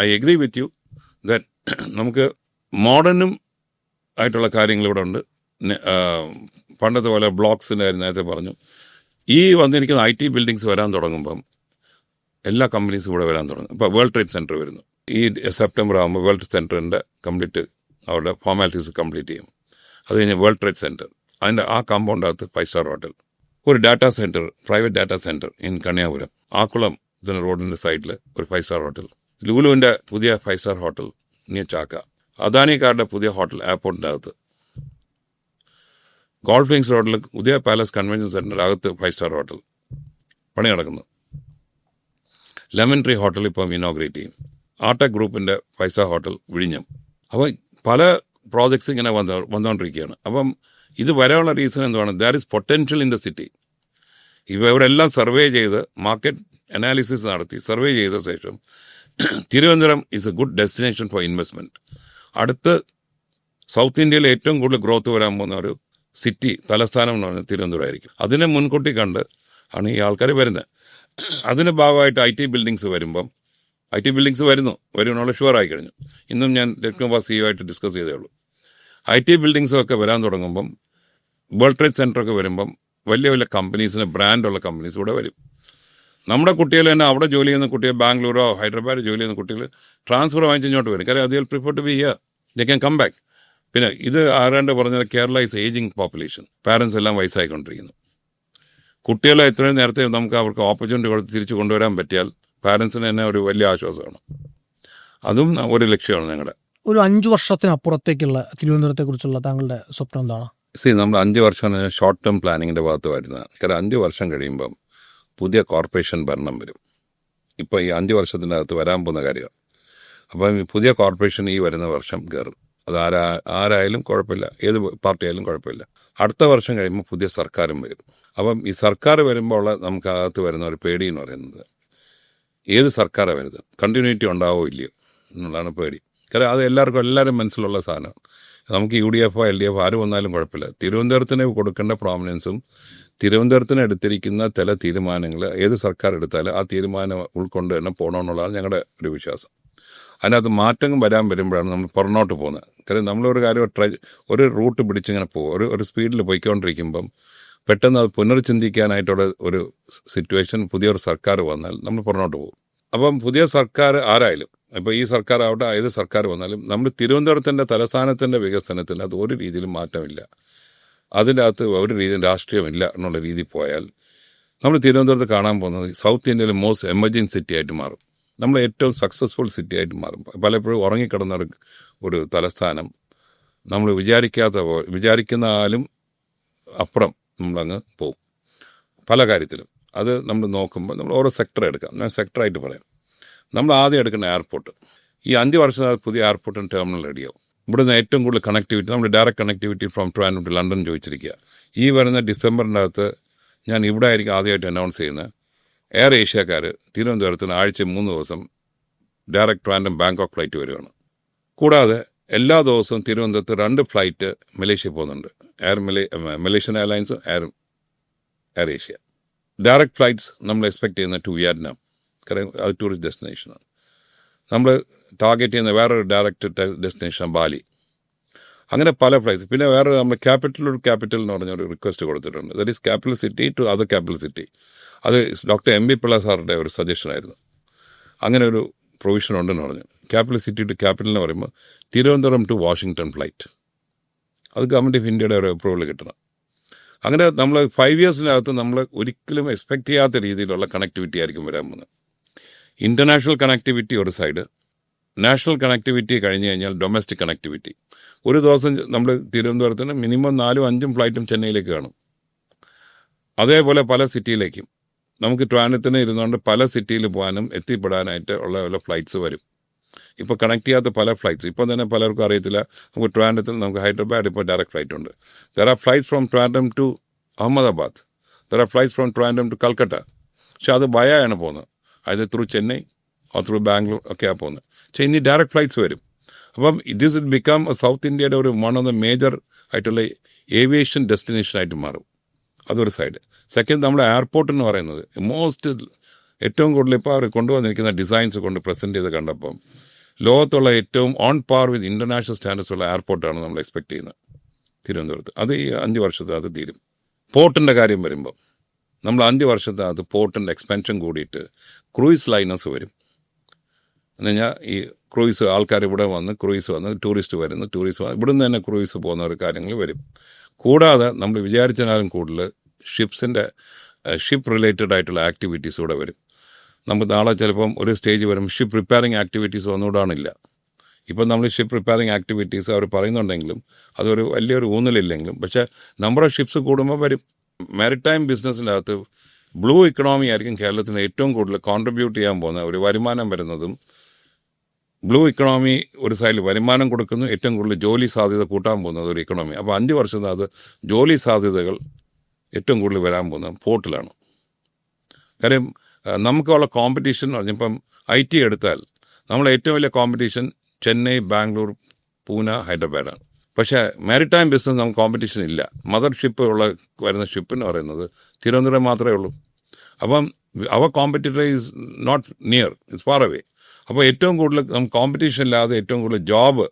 S1: I agree with you that നമുക്ക് മോഡേണും ആയിട്ടുള്ള കാര്യങ്ങൾ ഇവിടെ ഉണ്ട്. പണ്ടത്തെ പോലെ ബ്ലോക്സിൻ്റെ കാര്യം നേരത്തെ പറഞ്ഞു. ഈ വന്നിരിക്കുന്ന IT ബിൽഡിങ്സ് വരാൻ തുടങ്ങുമ്പം എല്ലാ കമ്പനീസും ഇവിടെ വരാൻ തുടങ്ങും. ഇപ്പോൾ വേൾഡ് ട്രേഡ് സെൻറ്റർ വരുന്നു. ഈ സെപ്റ്റംബർ ആകുമ്പോൾ വേൾഡ് സെൻറ്ററിൻ്റെ അവരുടെ ഫോർമാലിറ്റീസ് കംപ്ലീറ്റ് ചെയ്യും. അത് കഴിഞ്ഞ് വേൾഡ് ട്രേഡ് സെൻറ്റർ, അതിൻ്റെ ആ കോമ്പൗണ്ടകത്ത് 5 സ്റ്റാർ ഹോട്ടൽ, ഒരു data centre, private data centre in Kanyapuram, Akkulam റോഡിൻ്റെ സൈഡിൽ ഒരു 5 സ്റ്റാർ ഹോട്ടൽ, ലുലുവിൻ്റെ പുതിയ 5 സ്റ്റാർ ഹോട്ടൽ നിയർ ചാക്ക, അദാനിക്കാരുടെ പുതിയ ഹോട്ടൽ എയർപോർട്ടിൻ്റെ അകത്ത്, ഗോൾഫ് ലിങ്സ് റോഡിൽ ഉദയ പാലസ് കൺവെൻഷൻ സെൻറ്ററിൻ്റെ അകത്ത് 5 സ്റ്റാർ ഹോട്ടൽ പണി നടക്കുന്നു. ലെമൺ ട്രീ ഹോട്ടൽ ഇപ്പം ഇനോഗ്രേറ്റ് ചെയ്യും. ആർടെക് ഗ്രൂപ്പിൻ്റെ 5 സ്റ്റാർ ഹോട്ടൽ വിഴിഞ്ഞം. അപ്പോൾ പല പ്രോജക്ട്സ് ഇങ്ങനെ വന്നുകൊണ്ടിരിക്കുകയാണ്. അപ്പം ഇത് വരാനുള്ള റീസൺ എന്താണ്? There is potential in the city. ഇവരെല്ലാം സർവേ ചെയ്ത് മാർക്കറ്റ് അനാലിസിസ് നടത്തി സർവേ ചെയ്ത ശേഷം Thiruvananthapuram is A good destination four investment. അടുത്ത് സൗത്ത് ഇന്ത്യയിൽ ഏറ്റവും കൂടുതൽ ഗ്രോത്ത് വരാൻ പോകുന്ന ഒരു സിറ്റി തലസ്ഥാനം എന്ന് പറയുന്നത് തിരുവനന്തപുരം ആയിരിക്കും. അതിനെ മുൻകൂട്ടി കണ്ട് ആണ് ഈ ആൾക്കാർ വരുന്നത്. അതിൻ്റെ ഭാഗമായിട്ട് IT ബിൽഡിങ്സ് വരുന്നുള്ള ഷുവറായി കഴിഞ്ഞു. ഇന്നും ഞാൻ ലക്ഷ്മി CEO ആയിട്ട് ഡിസ്കസ് ചെയ്തേ ഉള്ളൂ. IT ബിൽഡിങ്സൊക്കെ വരാൻ തുടങ്ങുമ്പം വേൾഡ് ട്രേഡ് സെൻറ്ററൊക്കെ വരുമ്പം വലിയ വലിയ കമ്പനീസിന് ബ്രാൻഡുള്ള കമ്പനീസ് ഇവിടെ വരും. നമ്മുടെ കുട്ടികൾ തന്നെ അവിടെ ജോലി ചെയ്യുന്ന കുട്ടികൾ ബാംഗ്ലൂരോ ഹൈദരാബാദ് ജോലി ചെയ്യുന്ന കുട്ടികൾ ട്രാൻസ്ഫർ വാങ്ങിച്ച് ഇങ്ങോട്ട് വരും. കാര്യം അതിൽ prefer to be here, they can come back. പിന്നെ ഇത് ആരാണ്ട് പറഞ്ഞാൽ Kerala is ageing population. Parents എല്ലാം വയസ്സായിക്കൊണ്ടിരിക്കുന്നു. കുട്ടികളെ എത്രയും നേരത്തെ നമുക്ക് അവർക്ക് ഓപ്പർച്യൂണിറ്റി കൊടുത്ത് തിരിച്ചു കൊണ്ടുവരാൻ പറ്റിയാൽ പാരൻസിന് തന്നെ ഒരു വലിയ ആശ്വാസമാണ്. അതും ഒരു ലക്ഷ്യമാണ് ഞങ്ങളുടെ.
S3: ഒരു 5 വർഷത്തിനപ്പുറത്തേക്കുള്ള തിരുവനന്തപുരത്തെക്കുറിച്ചുള്ള താങ്കളുടെ സ്വപ്നം എന്താണ്?
S1: നമ്മൾ 5 വർഷം ഷോർട്ട് ടേം പ്ലാനിങ്ങിൻ്റെ ഭാഗത്ത് വരുന്നതാണ്. കാരണം 5 വർഷം കഴിയുമ്പം പുതിയ കോർപ്പറേഷൻ ഭരണം വരും. ഇപ്പോൾ ഈ 5 വർഷത്തിൻ്റെ അകത്ത് വരാൻ പോകുന്ന കാര്യമാണ്. അപ്പം ഈ പുതിയ കോർപ്പറേഷൻ ഈ വരുന്ന വർഷം കയറും. അത് ആരായാലും കുഴപ്പമില്ല, ഏത് പാർട്ടി ആയാലും കുഴപ്പമില്ല. അടുത്ത വർഷം കഴിയുമ്പോൾ പുതിയ സർക്കാരും വരും. അപ്പം ഈ സർക്കാർ വരുമ്പോൾ നമുക്ക് അകത്ത് വരുന്ന ഒരു പേടി എന്ന് പറയുന്നത് ഏത് സർക്കാരാണ് വരുന്നത്, കണ്ടിന്യൂറ്റി ഉണ്ടാവോ ഇല്ലയോ എന്നുള്ളതാണ് പേടി. കാരണം അത് എല്ലാവരും മനസ്സിലുള്ള സാധനമാണ്. നമുക്ക് UDF LDF ആര് വന്നാലും കുഴപ്പമില്ല. തിരുവനന്തപുരത്തിന് കൊടുക്കേണ്ട പ്രോമിനൻസും തിരുവനന്തപുരത്തിന് എടുത്തിരിക്കുന്ന ചില തീരുമാനങ്ങൾ ഏത് സർക്കാർ എടുത്താലും ആ തീരുമാനം ഉൾക്കൊണ്ട് തന്നെ പോകണമെന്നുള്ളതാണ് ഞങ്ങളുടെ ഒരു വിശ്വാസം. അതിനകത്ത് മാറ്റം വരുമ്പോഴാണ് നമ്മൾ പുറന്നോട്ട് പോകുന്നത്. കാര്യം നമ്മളൊരു കാര്യം ഒരു റൂട്ട് പിടിച്ചിങ്ങനെ പോകും, ഒരു സ്പീഡിൽ പോയിക്കൊണ്ടിരിക്കുമ്പം പെട്ടെന്ന് അത് പുനർചിന്തിക്കാനായിട്ടുള്ള ഒരു സിറ്റുവേഷൻ പുതിയൊരു സർക്കാർ വന്നാൽ നമ്മൾ പുറന്നോട്ട് പോകും. അപ്പം പുതിയ സർക്കാർ ആരായാലും, ഇപ്പോൾ ഈ സർക്കാർ ആവട്ടെ ഏത് സർക്കാർ വന്നാലും നമ്മൾ തിരുവനന്തപുരത്തിൻ്റെ തലസ്ഥാനത്തിൻ്റെ വികസനത്തിന് അത് ഒരു രീതിയിലും മാറ്റമില്ല. അതിൻ്റെ അകത്ത് ഒരു രീതിയിൽ രാഷ്ട്രീയമില്ല എന്നുള്ള രീതി പോയാൽ നമ്മൾ തിരുവനന്തപുരത്ത് കാണാൻ പോകുന്നത് സൗത്ത് ഇന്ത്യയിലെ മോസ്റ്റ് എമർജിങ് സിറ്റി ആയിട്ട് മാറും. നമ്മൾ ഏറ്റവും സക്സസ്ഫുൾ സിറ്റി ആയിട്ട് മാറും. പലപ്പോഴും ഉറങ്ങിക്കിടന്ന ഒരു തലസ്ഥാനം നമ്മൾ വിചാരിക്കുന്നാലും അപ്പുറം നമ്മളങ്ങ് പോകും പല കാര്യത്തിലും. അത് നമ്മൾ നോക്കുമ്പോൾ നമ്മൾ ഓരോ സെക്ടർ എടുക്കാം. ഞാൻ സെക്ടറായിട്ട് പറയാം. നമ്മൾ ആദ്യം എടുക്കുന്ന എയർപോർട്ട്. ഈ 5 വർഷത്തിനകത്ത് പുതിയ എയർപോർട്ടും ടെർമിനൽ റെഡിയാവും. ഇവിടുന്ന് ഏറ്റവും കൂടുതൽ കണക്ടിവിറ്റി, നമ്മൾ direct connectivity from Trivandrum to London ചോദിച്ചിരിക്കുക. ഈ വരുന്ന ഡിസംബറിൻ്റെ അകത്ത് ഞാൻ ഇവിടെ ആയിരിക്കും ആദ്യമായിട്ട് അനൗൺസ് ചെയ്യുന്നത്. എയർ ഏഷ്യക്കാർ തിരുവനന്തപുരത്തിന് ആഴ്ച 3 ദിവസം ഡയറക്റ്റ് ട്രിവാൻഡ്രം ബാങ്കോക്ക് ഫ്ലൈറ്റ് വരികയാണ്. കൂടാതെ എല്ലാ ദിവസവും തിരുവനന്തപുരത്ത് 2 ഫ്ലൈറ്റ് മലേഷ്യ പോകുന്നുണ്ട്. മലേഷ്യൻ എയർലൈൻസും എയർ ഏഷ്യ. ഡയറക്റ്റ് ഫ്ലൈറ്റ്സ് നമ്മൾ എക്സ്പെക്ട് ചെയ്യുന്നത് ടു വിയറ്റ്നാം. കാരണം അത് ടൂറിസ്റ്റ് ഡെസ്റ്റിനേഷനാണ്. നമ്മൾ ടാർഗറ്റ് ചെയ്യുന്ന വേറൊരു ഡയറക്റ്റ് ഡെസ്റ്റിനേഷൻ ബാലി. അങ്ങനെ പല പ്ലേസ്. പിന്നെ വേറെ നമ്മൾ ക്യാപിറ്റൽ എന്ന് പറഞ്ഞൊരു റിക്വസ്റ്റ് കൊടുത്തിട്ടുണ്ട്. That is capital city to other capital city. അത് ഡോക്ടർ എം ബി പിള്ള സാറിൻ്റെ ഒരു സജഷനായിരുന്നു. അങ്ങനെ ഒരു പ്രൊവിഷൻ ഉണ്ടെന്ന് പറഞ്ഞു. ക്യാപിറ്റൽ സിറ്റി ടു ക്യാപിറ്റൽ എന്ന് പറയുമ്പോൾ തിരുവനന്തപുരം ടു വാഷിങ്ടൺ ഫ്ലൈറ്റ്. അത് ഗവൺമെൻറ് ഓഫ് ഇന്ത്യയുടെ ഒരു അപ്രൂവൽ കിട്ടണം. അങ്ങനെ നമ്മൾ 5 ഇയേഴ്സിനകത്ത് നമ്മൾ ഒരിക്കലും എക്സ്പെക്റ്റ് ചെയ്യാത്ത രീതിയിലുള്ള കണക്ടിവിറ്റി ആയിരിക്കും വരാൻ പോകുന്നത്. ഇൻ്റർനാഷണൽ കണക്ടിവിറ്റി ഒരു സൈഡ്, നാഷണൽ കണക്ടിവിറ്റി കഴിഞ്ഞ് കഴിഞ്ഞാൽ ഡൊമസ്റ്റിക് കണക്ടിവിറ്റി. ഒരു ദിവസം നമ്മൾ തിരുവനന്തപുരത്തിന് മിനിമം 4-5 ഫ്ലൈറ്റും ചെന്നൈയിലേക്ക് കാണും. അതേപോലെ പല സിറ്റിയിലേക്കും നമുക്ക് ട്രാൻഡത്തിന് ഇരുന്നുകൊണ്ട് പല സിറ്റിയിൽ പോകാനും എത്തിപ്പെടാനായിട്ട് ഉള്ള ഫ്ലൈറ്റ്സ് വരും. ഇപ്പോൾ കണക്ട് ചെയ്യാത്ത പല ഫ്ലൈറ്റ്സ് ഇപ്പം തന്നെ പലർക്കും അറിയത്തില്ല. നമുക്ക് ട്രാൻഡത്തിൽ നമുക്ക് ഹൈദരാബാദ് ഇപ്പോൾ ഡയറക്റ്റ് ഫ്ലൈറ്റ് ഉണ്ട്. There are flights from Trivandrum to Ahmedabad, there are flights from Trivandrum to Calcutta. പക്ഷെ അത് ബയാണ് പോകുന്നത്, അതായത് ത്രൂ ചെന്നൈ ത്രൂ ബാംഗ്ലൂർ ഒക്കെയാണ് പോകുന്നത്. പക്ഷേ ഇനി ഡയറക്റ്റ് ഫ്ലൈറ്റ്സ് വരും. അപ്പം ദിസ് വിൽ ബിക്കം സൗത്ത് ഇന്ത്യയുടെ ഒരു വൺ ഓഫ് ദ മേജർ ആയിട്ടുള്ള ഏവിയേഷൻ ഡെസ്റ്റിനേഷനായിട്ട് മാറും. അതൊരു സൈഡ്. സെക്കൻഡ്, നമ്മുടെ എയർപോർട്ട് എന്ന് പറയുന്നത് ഏറ്റവും കൂടുതൽ ഇപ്പോൾ അവർ കൊണ്ടുവന്നിരിക്കുന്ന ഡിസൈൻസ് കൊണ്ട് പ്രസൻറ്റ് ചെയ്ത് കണ്ടപ്പം ലോകത്തുള്ള ഏറ്റവും on par with international standards ഉള്ള എയർപോർട്ടാണ് നമ്മൾ എക്സ്പെക്ട് ചെയ്യുന്നത് തിരുവനന്തപുരത്ത്. അത് ഈ 5 വർഷത്തിനകത്ത് തീരും. പോർട്ടിൻ്റെ കാര്യം വരുമ്പം നമ്മൾ 5 വർഷത്തിനകത്ത് പോർട്ടിൻ്റെ എക്സ്പാൻഷൻ കൂടിയിട്ട് ക്രൂയിസ് ലൈനേഴ്സ് വരും. എന്ന് കഴിഞ്ഞാൽ ഈ ക്രൂയിസ് ആൾക്കാർ ഇവിടെ വന്ന് ക്രൂയിസ് വന്ന് ടൂറിസ്റ്റ് വരുന്നു, ഇവിടുന്ന് തന്നെ ക്രൂയിസ് പോകുന്ന ഒരു കാര്യങ്ങൾ വരും. കൂടാതെ നമ്മൾ വിചാരിച്ചതിനാലും കൂടുതൽ ഷിപ്പ് റിലേറ്റഡ് ആയിട്ടുള്ള ആക്ടിവിറ്റീസ് ഇവിടെ വരും. നമുക്ക് നാളെ ചിലപ്പം ഒരു സ്റ്റേജ് വരും ഷിപ്പ് റിപ്പയറിങ് ആക്ടിവിറ്റീസ് ഒന്നുകൂടാണില്ല. ഇപ്പം നമ്മൾ ഷിപ്പ് റിപ്പയറിങ് ആക്ടിവിറ്റീസ് അവർ പറയുന്നുണ്ടെങ്കിലും അതൊരു വലിയൊരു ഊന്നലില്ലെങ്കിലും, പക്ഷേ നമ്പർ ഓഫ് ഷിപ്സ് കൂടുമ്പോൾ വരും. മാരിടൈം ബിസിനസ്സിൻ്റെ അകത്ത് ബ്ലൂ ഇക്കണോമി ആയിരിക്കും കേരളത്തിന് ഏറ്റവും കൂടുതൽ കോൺട്രിബ്യൂട്ട് ചെയ്യാൻ പോകുന്ന ഒരു വരുമാനം വരുന്നതും. ബ്ലൂ ഇക്കണോമി ഒരു സൈഡിൽ വരുമാനം കൊടുക്കുന്നു, ഏറ്റവും കൂടുതൽ ജോലി സാധ്യത കൂട്ടാൻ പോകുന്നത് ഒരു ഇക്കണോമി. അപ്പോൾ 5 വർഷത്തിനകത്ത് ജോലി സാധ്യതകൾ ഏറ്റവും കൂടുതൽ വരാൻ പോകുന്നത് പോർട്ടിലാണ്. കാര്യം നമുക്കുള്ള കോമ്പറ്റീഷൻ എന്ന് പറഞ്ഞപ്പം IT എടുത്താൽ നമ്മൾ ഏറ്റവും വലിയ കോമ്പറ്റീഷൻ ചെന്നൈ, ബാംഗ്ലൂർ, പൂന, ഹൈദരാബാദാണ്. പക്ഷേ മാരിടൈം ബിസിനസ് നമുക്ക് കോമ്പറ്റീഷൻ ഇല്ല. മദർ ഷിപ്പ് വരുന്ന ഷിപ്പ് എന്ന് പറയുന്നത് തിരുവനന്തപുരം മാത്രമേ ഉള്ളൂ. അപ്പം അവർ competitor is not near, it's far away. അപ്പോൾ ഏറ്റവും കൂടുതൽ നമുക്ക് കോമ്പറ്റീഷൻ ഇല്ലാതെ ഏറ്റവും കൂടുതൽ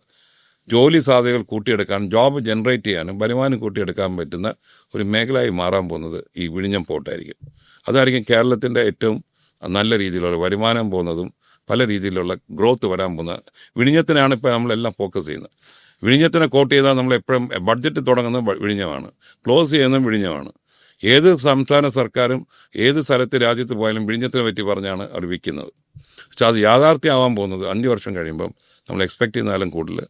S1: ജോലി സാധ്യതകൾ കൂട്ടിയെടുക്കാനും ജോബ് ജനറേറ്റ് ചെയ്യാനും വരുമാനം കൂട്ടിയെടുക്കാൻ പറ്റുന്ന ഒരു മേഖലയായി മാറാൻ പോകുന്നത് ഈ വിഴിഞ്ഞം പോർട്ടായിരിക്കും. അതായിരിക്കും കേരളത്തിൻ്റെ ഏറ്റവും നല്ല രീതിയിലുള്ള വരുമാനം പോകുന്നതും പല രീതിയിലുള്ള ഗ്രോത്ത് വരാൻ പോകുന്നത്. വിഴിഞ്ഞത്തിനാണ് ഇപ്പോൾ നമ്മളെല്ലാം ഫോക്കസ് ചെയ്യുന്നത്. വിഴിഞ്ഞത്തിനെ കോട്ട് ചെയ്താൽ നമ്മൾ എപ്പോഴും ബഡ്ജറ്റ് തുടങ്ങുന്നത് വിഴിഞ്ഞമാണ്, ക്ലോസ് ചെയ്യുന്നതും വിഴിഞ്ഞമാണ്. ഏത് സംസ്ഥാന സർക്കാരും ഏത് സ്ഥലത്ത് രാജ്യത്ത് പോയാലും വിഴിഞ്ഞത്തിനെ പറ്റി പറഞ്ഞാണ് അവർ വിൽക്കുന്നത്. പക്ഷെ അത് യാഥാർത്ഥ്യമാവാൻ പോകുന്നത് 5 വർഷം കഴിയുമ്പം നമ്മൾ എക്സ്പെക്ട് ചെയ്യുന്നതിലും കൂടുതൽ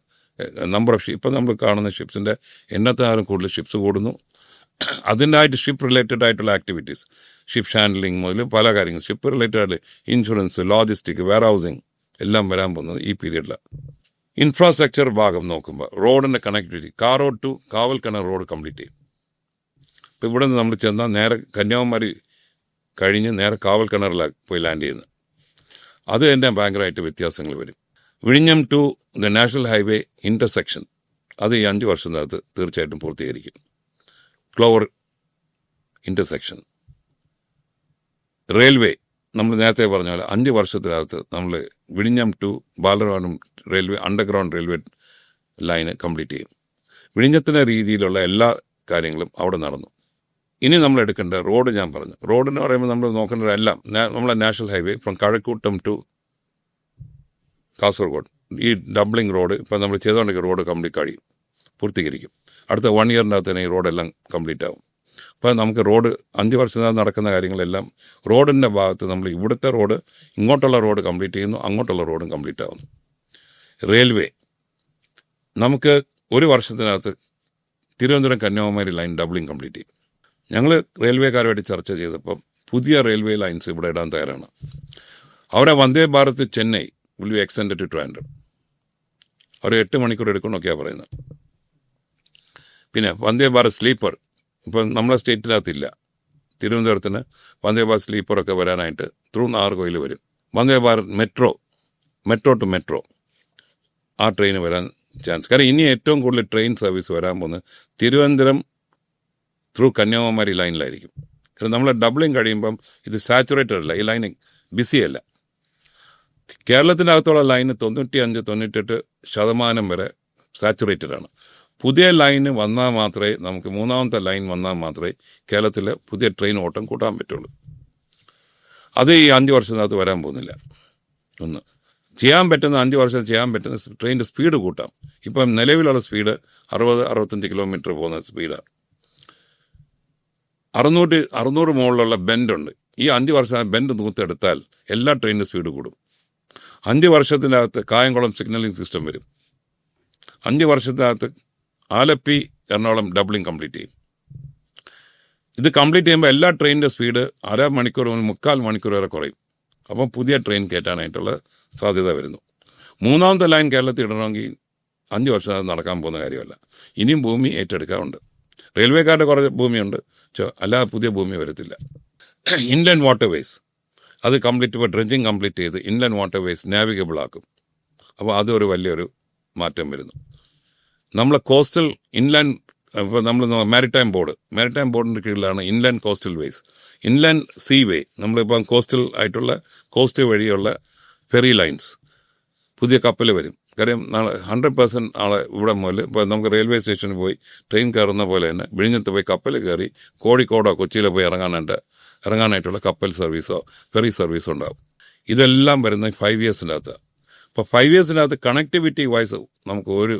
S1: നമ്പർ ഓഫ് ഇപ്പം നമ്മൾ കാണുന്ന ഷിപ്സിൻ്റെ എണ്ണത്തിനാലും കൂടുതൽ ഷിപ്സ് കൂടുന്നു. അതിനായിട്ട് ഷിപ്പ് റിലേറ്റഡ് ആയിട്ടുള്ള ആക്ടിവിറ്റീസ്, ഷിപ്പ് ഹാൻഡ്ലിങ് മുതൽ പല കാര്യങ്ങൾ, ഷിപ്പ് റിലേറ്റഡ് ആയിട്ട് ഇൻഷുറൻസ്, ലോജിസ്റ്റിക്, വെയർ ഹൗസിങ് എല്ലാം വരാൻ പോകുന്നത് ഈ പീരീഡിലാണ്. ഇൻഫ്രാസ്ട്രക്ചർ ഭാഗം നോക്കുമ്പോൾ റോഡിൻ്റെ connectivity, car road to Kavalkinar road complete ചെയ്യും. ഇപ്പോൾ ഇവിടെ നിന്ന് നമ്മൾ ചെന്നാൽ നേരെ കന്യാകുമാരി കഴിഞ്ഞ് നേരെ കാവൽക്കിണറിലാണ് പോയി ലാൻഡ് ചെയ്യുന്നത്. അത് തന്നെ ഭയങ്കരമായിട്ട് വ്യത്യാസങ്ങൾ വരും. വിഴിഞ്ഞം to the national highway intersection അത് ഈ 5 വർഷത്തിനകത്ത് തീർച്ചയായിട്ടും പൂർത്തീകരിക്കും. ക്ലോവർ ഇൻ്റർസെക്ഷൻ, റെയിൽവേ നമ്മൾ നേരത്തെ പറഞ്ഞ പോലെ 5 വർഷത്തിനകത്ത് നമ്മൾ വിഴിഞ്ഞം to Balaramapuram railway underground railway ലൈന് കംപ്ലീറ്റ് ചെയ്യും. വിഴിഞ്ഞത്തിൻ്റെ രീതിയിലുള്ള എല്ലാ കാര്യങ്ങളും അവിടെ നടന്നു. ഇനി നമ്മൾ എടുക്കേണ്ട റോഡ് ഞാൻ പറഞ്ഞു. റോഡെന്ന് പറയുമ്പോൾ നമ്മൾ നോക്കേണ്ടതെല്ലാം നമ്മളെ national highway from Kazhakuttam to Kasaragod, ഈ ഡബ്ലിംഗ് റോഡ് ഇപ്പം നമ്മൾ ചെയ്തുകൊണ്ടിരിക്കുന്ന റോഡ് കംപ്ലീറ്റ് പൂർത്തീകരിക്കും. അടുത്ത 1 ഇയറിനകത്ത് തന്നെ ഈ റോഡെല്ലാം കംപ്ലീറ്റ് ആവും. അപ്പോൾ നമുക്ക് റോഡ് 5 വർഷത്തിനകത്ത് നടക്കുന്ന കാര്യങ്ങളെല്ലാം റോഡിൻ്റെ ഭാഗത്ത് നമ്മൾ ഇവിടുത്തെ റോഡ് ഇങ്ങോട്ടുള്ള റോഡ് കംപ്ലീറ്റ് ചെയ്യുന്നു, അങ്ങോട്ടുള്ള റോഡും കംപ്ലീറ്റ് ആവുന്നു. റെയിൽവേ നമുക്ക് 1 വർഷത്തിനകത്ത് Thiruvananthapuram Kanyakumari line doubling complete ചെയ്യും. ഞങ്ങൾ റെയിൽവേക്കാരുമായിട്ട് ചർച്ച ചെയ്തപ്പം പുതിയ റെയിൽവേ ലൈൻസ് ഇവിടെ ഇടാൻ തയ്യാറാണ്. അവിടെ Vande Bharat Chennai will be extend to Trivandrum. അവർ 8 മണിക്കൂർ എടുക്കുമെന്നൊക്കെയാണ് പറയുന്നത്. പിന്നെ വന്ദേ ഭാരത് സ്ലീപ്പർ ഇപ്പം നമ്മളെ സ്റ്റേറ്റിനകത്തില്ല. തിരുവനന്തപുരത്തിന് വന്ദേ ഭാരത് സ്ലീപ്പറൊക്കെ വരാനായിട്ട് ത്രൂ നാഗർകോയിൽ വരും. Vande Bharat metro to metro ആ ട്രെയിൻ വരാൻ ചാൻസ്. കാരണം ഇനി ഏറ്റവും കൂടുതൽ ട്രെയിൻ സർവീസ് വരാൻ പോകുന്നത് തിരുവനന്തപുരം ത്രൂ കന്യാകുമാരി ലൈനിലായിരിക്കും. കാരണം നമ്മൾ ഡബ്ലിംഗ് കഴിയുമ്പം ഇത് സാച്ചുറേറ്റഡ് അല്ല, ഈ ലൈൻ ബിസിയല്ല. കേരളത്തിൻ്റെ അകത്തുള്ള ലൈന് 95-98% വരെ സാച്ചുറേറ്റഡ് ആണ്. പുതിയ ലൈന് വന്നാൽ മാത്രമേ നമുക്ക് മൂന്നാമത്തെ ലൈൻ വന്നാൽ മാത്രമേ കേരളത്തിൽ പുതിയ ട്രെയിൻ ഓട്ടം കൂട്ടാൻ പറ്റുള്ളൂ. അത് ഈ 5 വർഷത്തിനകത്ത് വരാൻ പോകുന്നില്ല. ഒന്ന് ചെയ്യാൻ പറ്റുന്ന 5 വർഷം ചെയ്യാൻ പറ്റുന്ന ട്രെയിനിൻ്റെ സ്പീഡ് കൂട്ടാം. ഇപ്പം നിലവിലുള്ള സ്പീഡ് 60-65 കിലോമീറ്റർ പോകുന്ന സ്പീഡാണ്. 600 മുകളിലുള്ള ബെൻഡുണ്ട്. ഈ 5 വർഷം ബെൻഡ് നൂത്തെടുത്താൽ എല്ലാ ട്രെയിനിൻ്റെ സ്പീഡ് കൂടും. 5 വർഷത്തിനകത്ത് കായംകുളം സിഗ്നലിംഗ് സിസ്റ്റം വരും. 5 വർഷത്തിനകത്ത് ആലപ്പി എറണാകുളം ഡബ്ലിംഗ് കംപ്ലീറ്റ് ചെയ്യും. ഇത് കംപ്ലീറ്റ് ചെയ്യുമ്പോൾ എല്ലാ ട്രെയിനിൻ്റെ സ്പീഡ് 1/2 മണിക്കൂർ മുതൽ 3/4 മണിക്കൂർ വരെ കുറയും. അപ്പം പുതിയ ട്രെയിൻ കയറ്റാനായിട്ടുള്ള സാധ്യത വരുന്നു. മൂന്നാമത്തെ ലൈൻ കേരളത്തിൽ ഇടണമെങ്കിൽ 5 വർഷം നടക്കാൻ പോകുന്ന കാര്യമല്ല. ഇനിയും ഭൂമി ഏറ്റെടുക്കാറുണ്ട്. റെയിൽവേക്കാരുടെ കുറേ ഭൂമിയുണ്ട്, അല്ലാതെ പുതിയ ഭൂമി വരത്തില്ല. ഇൻലാൻഡ് വാട്ടർവേസ് അത് കംപ്ലീറ്റ് ഇപ്പോൾ ഡ്രഡ്ജിങ് കംപ്ലീറ്റ് ചെയ്ത് ഇൻലാൻഡ് വാട്ടർവേസ് നാവിഗബിൾ ആക്കും. അപ്പോൾ അതൊരു വലിയൊരു മാറ്റം വരുന്നു. നമ്മളെ കോസ്റ്റൽ ഇൻലാൻഡ് ഇപ്പോൾ നമ്മൾ മാരിടൈം ബോർഡിൻ്റെ കീഴിലാണ് inland coastal ways, inland seaway. നമ്മളിപ്പം കോസ്റ്റൽ ആയിട്ടുള്ള കോസ്റ്റ് വഴിയുള്ള ഫെറി ലൈൻസ്, പുതിയ കപ്പൽ വരും. കാര്യം 100% ആളെ ഇവിടെ മുതൽ ഇപ്പോൾ നമുക്ക് റെയിൽവേ സ്റ്റേഷനിൽ പോയി ട്രെയിൻ കയറുന്ന പോലെ തന്നെ വിഴിഞ്ഞത്ത് പോയി കപ്പൽ കയറി കോഴിക്കോടോ കൊച്ചിയിലോ പോയി ഇറങ്ങാനായിട്ടുള്ള കപ്പൽ സർവീസോ ഫെറി സർവീസോ ഉണ്ടാകും. ഇതെല്ലാം വരുന്ന 5 ഇയേഴ്സിൻ്റെ അകത്ത്. അപ്പോൾ 5 ഇയേഴ്സിൻ്റെ അകത്ത് കണക്ടിവിറ്റി വൈസ് നമുക്ക് ഒരു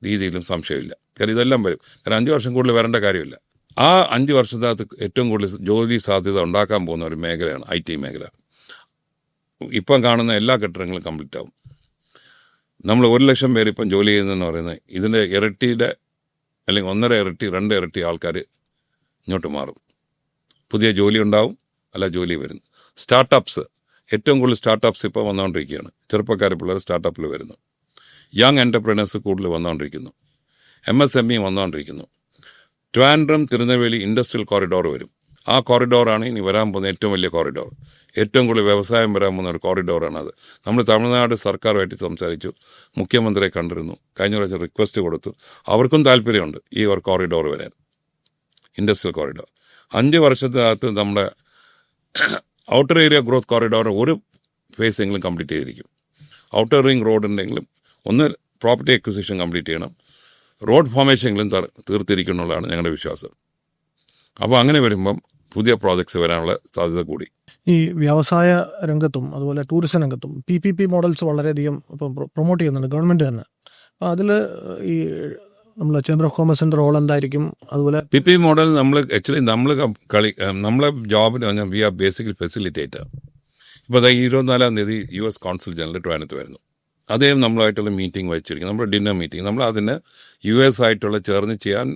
S1: രീതിയിലും സംശയമില്ല. കാരണം ഇതെല്ലാം വരും. കാരണം 5 വർഷം കൂടുതൽ വരേണ്ട കാര്യമില്ല. ആ 5 വർഷത്തിനകത്ത് ഏറ്റവും കൂടുതൽ ജോലി സാധ്യത ഉണ്ടാക്കാൻ പോകുന്ന ഒരു മേഖലയാണ് IT മേഖല. ഇപ്പം കാണുന്ന എല്ലാ കെട്ടിടങ്ങളും കംപ്ലീറ്റ് ആവും. നമ്മൾ 1 ലക്ഷം പേര് ഇപ്പം ജോലി ചെയ്യുന്നതെന്ന് പറയുന്നത് ഇതിൻ്റെ ഇരട്ടിയുടെ അല്ലെങ്കിൽ 1.5 ഇരട്ടി 2 ഇരട്ടി ആൾക്കാർ ഇങ്ങോട്ട് മാറും. പുതിയ ജോലി ഉണ്ടാവും, അല്ല ജോലി വരുന്നു. സ്റ്റാർട്ടപ്സ്, ഏറ്റവും കൂടുതൽ സ്റ്റാർട്ടപ്സ് ഇപ്പോൾ വന്നുകൊണ്ടിരിക്കുകയാണ്. ചെറുപ്പക്കാരെ പിള്ളേർ സ്റ്റാർട്ടപ്പിൽ വരുന്നു. യങ് എൻ്റർപ്രണേഴ്സ് കൂടുതൽ വന്നുകൊണ്ടിരിക്കുന്നു. MSME വന്നുകൊണ്ടിരിക്കുന്നു. ട്രിവാൻഡ്രം തിരുനെൽവേലി ഇൻഡസ്ട്രിയൽ കോറിഡോർ വരും. ആ കോറിഡോറാണ് ഇനി വരാൻ പോകുന്ന ഏറ്റവും വലിയ കോറിഡോർ. ഏറ്റവും കൂടുതൽ വ്യവസായം വരാൻ പോകുന്ന ഒരു കോറിഡോറാണ് അത്. നമ്മൾ തമിഴ്നാട് സർക്കാരുമായിട്ട് സംസാരിച്ചു, മുഖ്യമന്ത്രിയെ കണ്ടിരുന്നു, കഴിഞ്ഞ പ്രാവശ്യം റിക്വസ്റ്റ് കൊടുത്തു. അവർക്കും താല്പര്യമുണ്ട് ഈ ഒരു കോറിഡോർ വരാൻ, ഇൻഡസ്ട്രിയൽ കോറിഡോർ. 5 വർഷത്തിനകത്ത് നമ്മുടെ ഔട്ടർ ഏരിയ ഗ്രോത്ത് കോറിഡോർ ഒരു ഫേസെങ്കിലും കംപ്ലീറ്റ് ചെയ്തിരിക്കും. ഔട്ടർ റിംഗ് റോഡുണ്ടെങ്കിലും ഒന്ന് പ്രോപ്പർട്ടി അക്വിസിഷൻ കംപ്ലീറ്റ് ചെയ്യണം, റോഡ് ഫോർമേഷനെങ്കിലും തീർത്തിരിക്കുന്നുള്ളതാണ് ഞങ്ങളുടെ വിശ്വാസം. അപ്പോൾ അങ്ങനെ വരുമ്പം പുതിയ പ്രോജക്ട്സ് വരാനുള്ള സാധ്യത കൂടി.
S3: ഈ വ്യവസായ രംഗത്തും അതുപോലെ ടൂറിസം രംഗത്തും PPP മോഡൽസ് വളരെയധികം ഇപ്പം പ്രൊമോട്ട് ചെയ്യുന്നുണ്ട് ഗവൺമെൻറ് തന്നെ. അപ്പോൾ അതിൽ ഈ നമ്മൾ ചേംബർ ഓഫ് കോമേഴ്സിൻ്റെ റോൾ എന്തായിരിക്കും? അതുപോലെ
S1: PP മോഡൽ നമ്മളെ ജോബിന് പറഞ്ഞാൽ വി ആർ ബേസിക്കലി ഫെസിലിറ്റേറ്റർ. ഇപ്പോൾ അതായത് 24-ാം തീയതി US കോൺസുൽ ജനറൽ ട്രിവാൻഡ്രത്ത് വരുന്നു. അദ്ദേഹം നമ്മളായിട്ടുള്ള മീറ്റിംഗ് വഹിച്ചിരിക്കും, നമ്മുടെ ഡിന്നർ മീറ്റിംഗ്. നമ്മൾ അതിന് US ആയിട്ടുള്ള ചേർന്ന് ചെയ്യാൻ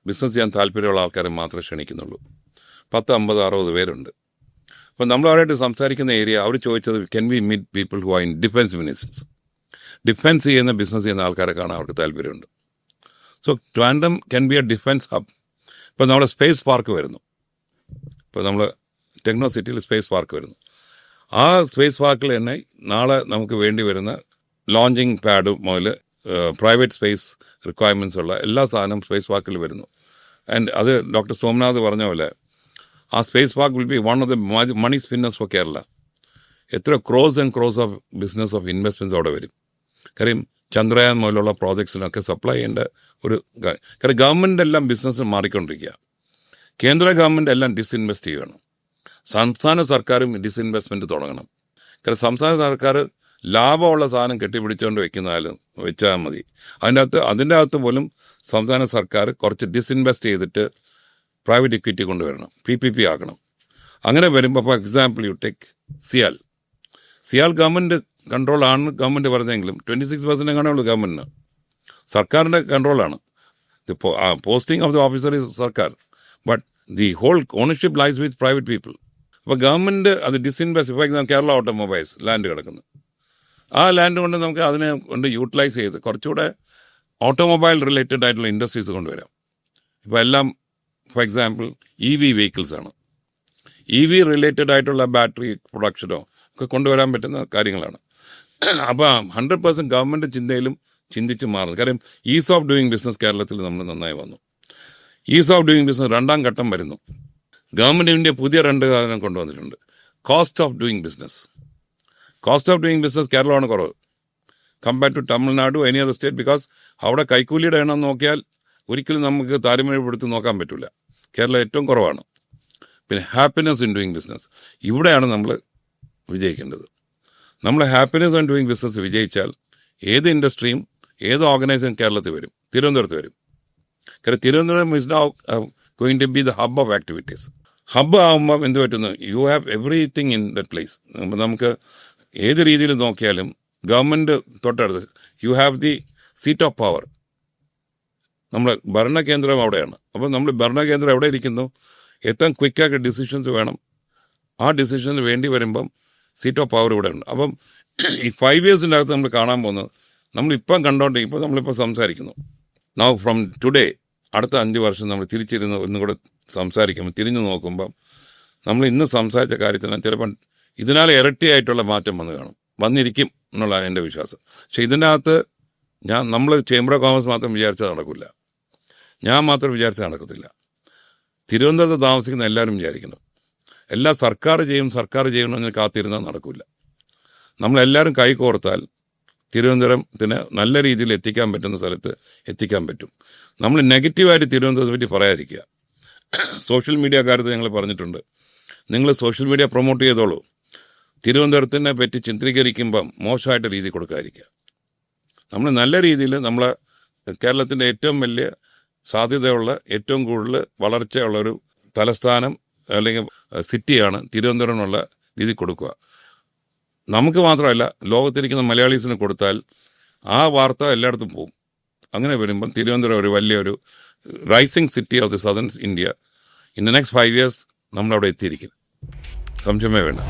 S1: ബിസിനസ് ചെയ്യാൻ താല്പര്യമുള്ള ആൾക്കാരെ മാത്രമേ ക്ഷണിക്കുന്നുള്ളൂ. 10, 50, 60 പേരുണ്ട്. അപ്പോൾ നമ്മൾ അവരായിട്ട് സംസാരിക്കുന്ന ഏരിയ അവർ ചോദിച്ചത് can we meet people who are in defence ministers. Defence ചെയ്യുന്ന ബിസിനസ് ചെയ്യുന്ന ആൾക്കാരെ കാണാൻ അവർക്ക് താല്പര്യമുണ്ട്. So Trivandrum can be a defence hub. ഇപ്പോൾ നമ്മുടെ സ്പേസ് പാർക്ക് വരുന്നു. ഇപ്പോൾ നമ്മൾ ടെക്നോ സിറ്റിയിൽ സ്പേസ് പാർക്ക് വരുന്നു. ആ സ്പേസ് പാർക്കിൽ തന്നെ നാളെ നമുക്ക് വേണ്ടി വരുന്ന ലോഞ്ചിങ് പാഡ് മുതൽ പ്രൈവറ്റ് സ്പേസ് റിക്വയർമെൻറ്റ്സ് ഉള്ള എല്ലാ സാധനവും സ്പേസ് പാർക്കിൽ വരുന്നു. ആൻഡ് അത് ഡോക്ടർ സോമനാഥ് പറഞ്ഞ പോലെ ആ space park will be one of the money spinners for Kerala. എത്ര crores and crores of business of investments അവിടെ വരും. കാര്യം ചന്ദ്രയാൻ മുതലുള്ള പ്രോജക്ട്സിനൊക്കെ സപ്ലൈ ചെയ്യേണ്ട ഒരു കാര്യം. ഗവൺമെൻറ് എല്ലാം ബിസിനസ് മാറിക്കൊണ്ടിരിക്കുക. കേന്ദ്ര ഗവൺമെൻറ് എല്ലാം ഡിസ്ഇൻവെസ്റ്റ് ചെയ്യണം. സംസ്ഥാന സർക്കാരും ഡിസ്ഇൻവെസ്റ്റ്മെൻറ്റ് തുടങ്ങണം. കാരണം സംസ്ഥാന സർക്കാർ ലാഭമുള്ള സാധനം കെട്ടിപ്പിടിച്ചുകൊണ്ട് വെച്ചാൽ മതി. അതിൻ്റെ അകത്ത് പോലും സംസ്ഥാന സർക്കാർ കുറച്ച് ഡിസ്ഇൻവെസ്റ്റ് ചെയ്തിട്ട് പ്രൈവറ്റ് ഇക്വിറ്റി കൊണ്ടുവരണം, PPP ആക്കണം. അങ്ങനെ വരുമ്പോൾ for example you take CIAL government കൺട്രോളാണ് ഗവൺമെൻറ് പറഞ്ഞെങ്കിലും 26% എങ്ങനെയുള്ളൂ ഗവൺമെൻറ്റിന്. സർക്കാരിൻ്റെ കൺട്രോളാണ്. Posting of the officer is sarkar, but the whole ownership lies with private people. അപ്പോൾ ഗവൺമെൻറ് അത് disinvest. For example Kerala automobiles land കിടക്കുന്നു. ആ ലാൻഡ് കൊണ്ട് നമുക്ക് അതിനെ കൊണ്ട് യൂട്ടിലൈസ് ചെയ്ത് കുറച്ചുകൂടെ ഓട്ടോമൊബൈൽ റിലേറ്റഡ് ആയിട്ടുള്ള ഇൻഡസ്ട്രീസ് കൊണ്ടുവരാം. ഇപ്പോൾ എല്ലാം ഫോർ എക്സാമ്പിൾ EV വെഹിക്കിൾസ് ആണ്. EV റിലേറ്റഡ് ആയിട്ടുള്ള ബാറ്ററി പ്രൊഡക്ഷനോ ഒക്കെ കൊണ്ടുവരാൻ പറ്റുന്ന കാര്യങ്ങളാണ്. അപ്പോൾ 100% ഗവൺമെൻറ് ചിന്തയിലും ചിന്തിച്ച് മാറുന്നു. കാര്യം ഈസ് ഓഫ് ഡൂയിങ് ബിസിനസ് കേരളത്തിൽ നമ്മൾ നന്നായി വന്നു. ഈസ് ഓഫ് ഡൂയിങ് ബിസിനസ് 2ാം ഘട്ടം വരുന്നു. ഗവൺമെൻറ് ഇന്ത്യ പുതിയ 2 കാര്യങ്ങൾ കൊണ്ടുവന്നിട്ടുണ്ട്. Cost of doing business. Cost of doing business കേരളമാണ് കുറവ് compared to Tamil Nadu any other state. Because അവിടെ കൈക്കൂലിയുടെ എണ്ണം നോക്കിയാൽ ഒരിക്കലും നമുക്ക് താരതമ്യപ്പെടുത്തി നോക്കാൻ പറ്റില്ല. കേരളം ഏറ്റവും കുറവാണ്. പിന്നെ ഹാപ്പിനെസ് ഇൻ ഡൂയിങ് ബിസിനസ്, ഇവിടെയാണ് നമ്മൾ വിജയിക്കേണ്ടത്. നമ്മൾ ഹാപ്പിനെസ് ഇൻ ഡൂയിങ് ബിസിനസ് വിജയിച്ചാൽ ഏത് ഇൻഡസ്ട്രിയും ഏത് ഓർഗനൈസേഷൻ കേരളത്തിൽ വരും, തിരുവനന്തപുരത്ത് വരും. കാരണം Thiruvananthapuram is now going to be the hub of activities. Hub ആകുമ്പം എന്ത് പറ്റുന്നു, you have everything in that place. നമുക്ക് ഏത് രീതിയിൽ നോക്കിയാലും ഗവൺമെൻറ് തൊട്ടടുത്ത്, you have the seat of power. നമ്മൾ ഭരണകേന്ദ്രം അവിടെയാണ്. അപ്പം നമ്മൾ ഭരണകേന്ദ്രം എവിടെ ഇരിക്കുന്നു, ഏറ്റവും ക്വിക്കായിട്ട് ഡിസിഷൻസ് വേണം. ആ ഡിസിഷന് വേണ്ടി വരുമ്പം സീറ്റ് ഓഫ് പവർ ഇവിടെ ഉണ്ട്. അപ്പം ഈ 5 yearsൻ്റെ അകത്ത് നമ്മൾ കാണാൻ പോകുന്നത്, നമ്മളിപ്പം കണ്ടോണ്ടിരിക്കും, നമ്മളിപ്പോൾ സംസാരിക്കുന്നു. നൗ ഫ്രം ടുഡേ അടുത്ത 5 വർഷം നമ്മൾ തിരിച്ചിരുന്ന് ഒന്നും കൂടെ സംസാരിക്കുമ്പോൾ തിരിഞ്ഞു നോക്കുമ്പം നമ്മൾ ഇന്ന് സംസാരിച്ച കാര്യത്തിന് ചിലപ്പം ഇതിനാൽ ഇരട്ടിയായിട്ടുള്ള മാറ്റം വന്നിരിക്കും എന്നുള്ള എൻ്റെ വിശ്വാസം. പക്ഷേ ഇതിൻ്റെ അകത്ത് നമ്മൾ ചേംബർ ഓഫ് കോമേഴ്സ് മാത്രം വിചാരിച്ചാൽ നടക്കില്ല, ഞാൻ മാത്രം വിചാരിച്ചാൽ നടക്കത്തില്ല. തിരുവനന്തപുരത്ത് താമസിക്കുന്ന എല്ലാവരും വിചാരിക്കണം. എല്ലാം സർക്കാർ ചെയ്യണമെന്ന് കാത്തിരുന്നാൽ നടക്കില്ല. നമ്മളെല്ലാവരും കൈകോർത്താൽ തിരുവനന്തപുരത്തിന് നല്ല രീതിയിൽ എത്തിക്കാൻ പറ്റുന്ന സ്ഥലത്ത് എത്തിക്കാൻ പറ്റും. നമ്മൾ നെഗറ്റീവായിട്ട് തിരുവനന്തപുരത്തെ പറ്റി പറയാതിരിക്കുക. സോഷ്യൽ മീഡിയ കാര്യത്തിൽ ഞങ്ങൾ പറഞ്ഞിട്ടുണ്ട്, നിങ്ങൾ സോഷ്യൽ മീഡിയ പ്രൊമോട്ട് ചെയ്തോളൂ, തിരുവനന്തപുരത്തിനെ പറ്റി ചിത്രീകരിക്കുമ്പം മോശമായിട്ട് രീതി കൊടുക്കാതിരിക്കുക. നമ്മൾ നല്ല രീതിയിൽ നമ്മളെ കേരളത്തിൻ്റെ ഏറ്റവും വലിയ സാധ്യതയുള്ള, ഏറ്റവും കൂടുതൽ വളർച്ചയുള്ളൊരു തലസ്ഥാനം അല്ലെങ്കിൽ സിറ്റിയാണ് തിരുവനന്തപുരം എന്നുള്ള രീതി കൊടുക്കുക. നമുക്ക് മാത്രമല്ല, ലോകത്തിരിക്കുന്ന മലയാളീസിന് കൊടുത്താൽ ആ വാർത്ത എല്ലായിടത്തും പോകും. അങ്ങനെ വരുമ്പം തിരുവനന്തപുരം ഒരു വലിയൊരു rising city of the southern India in the next 5 years നമ്മളവിടെ എത്തിയിരിക്കും, സംശയമേ വേണ്ട.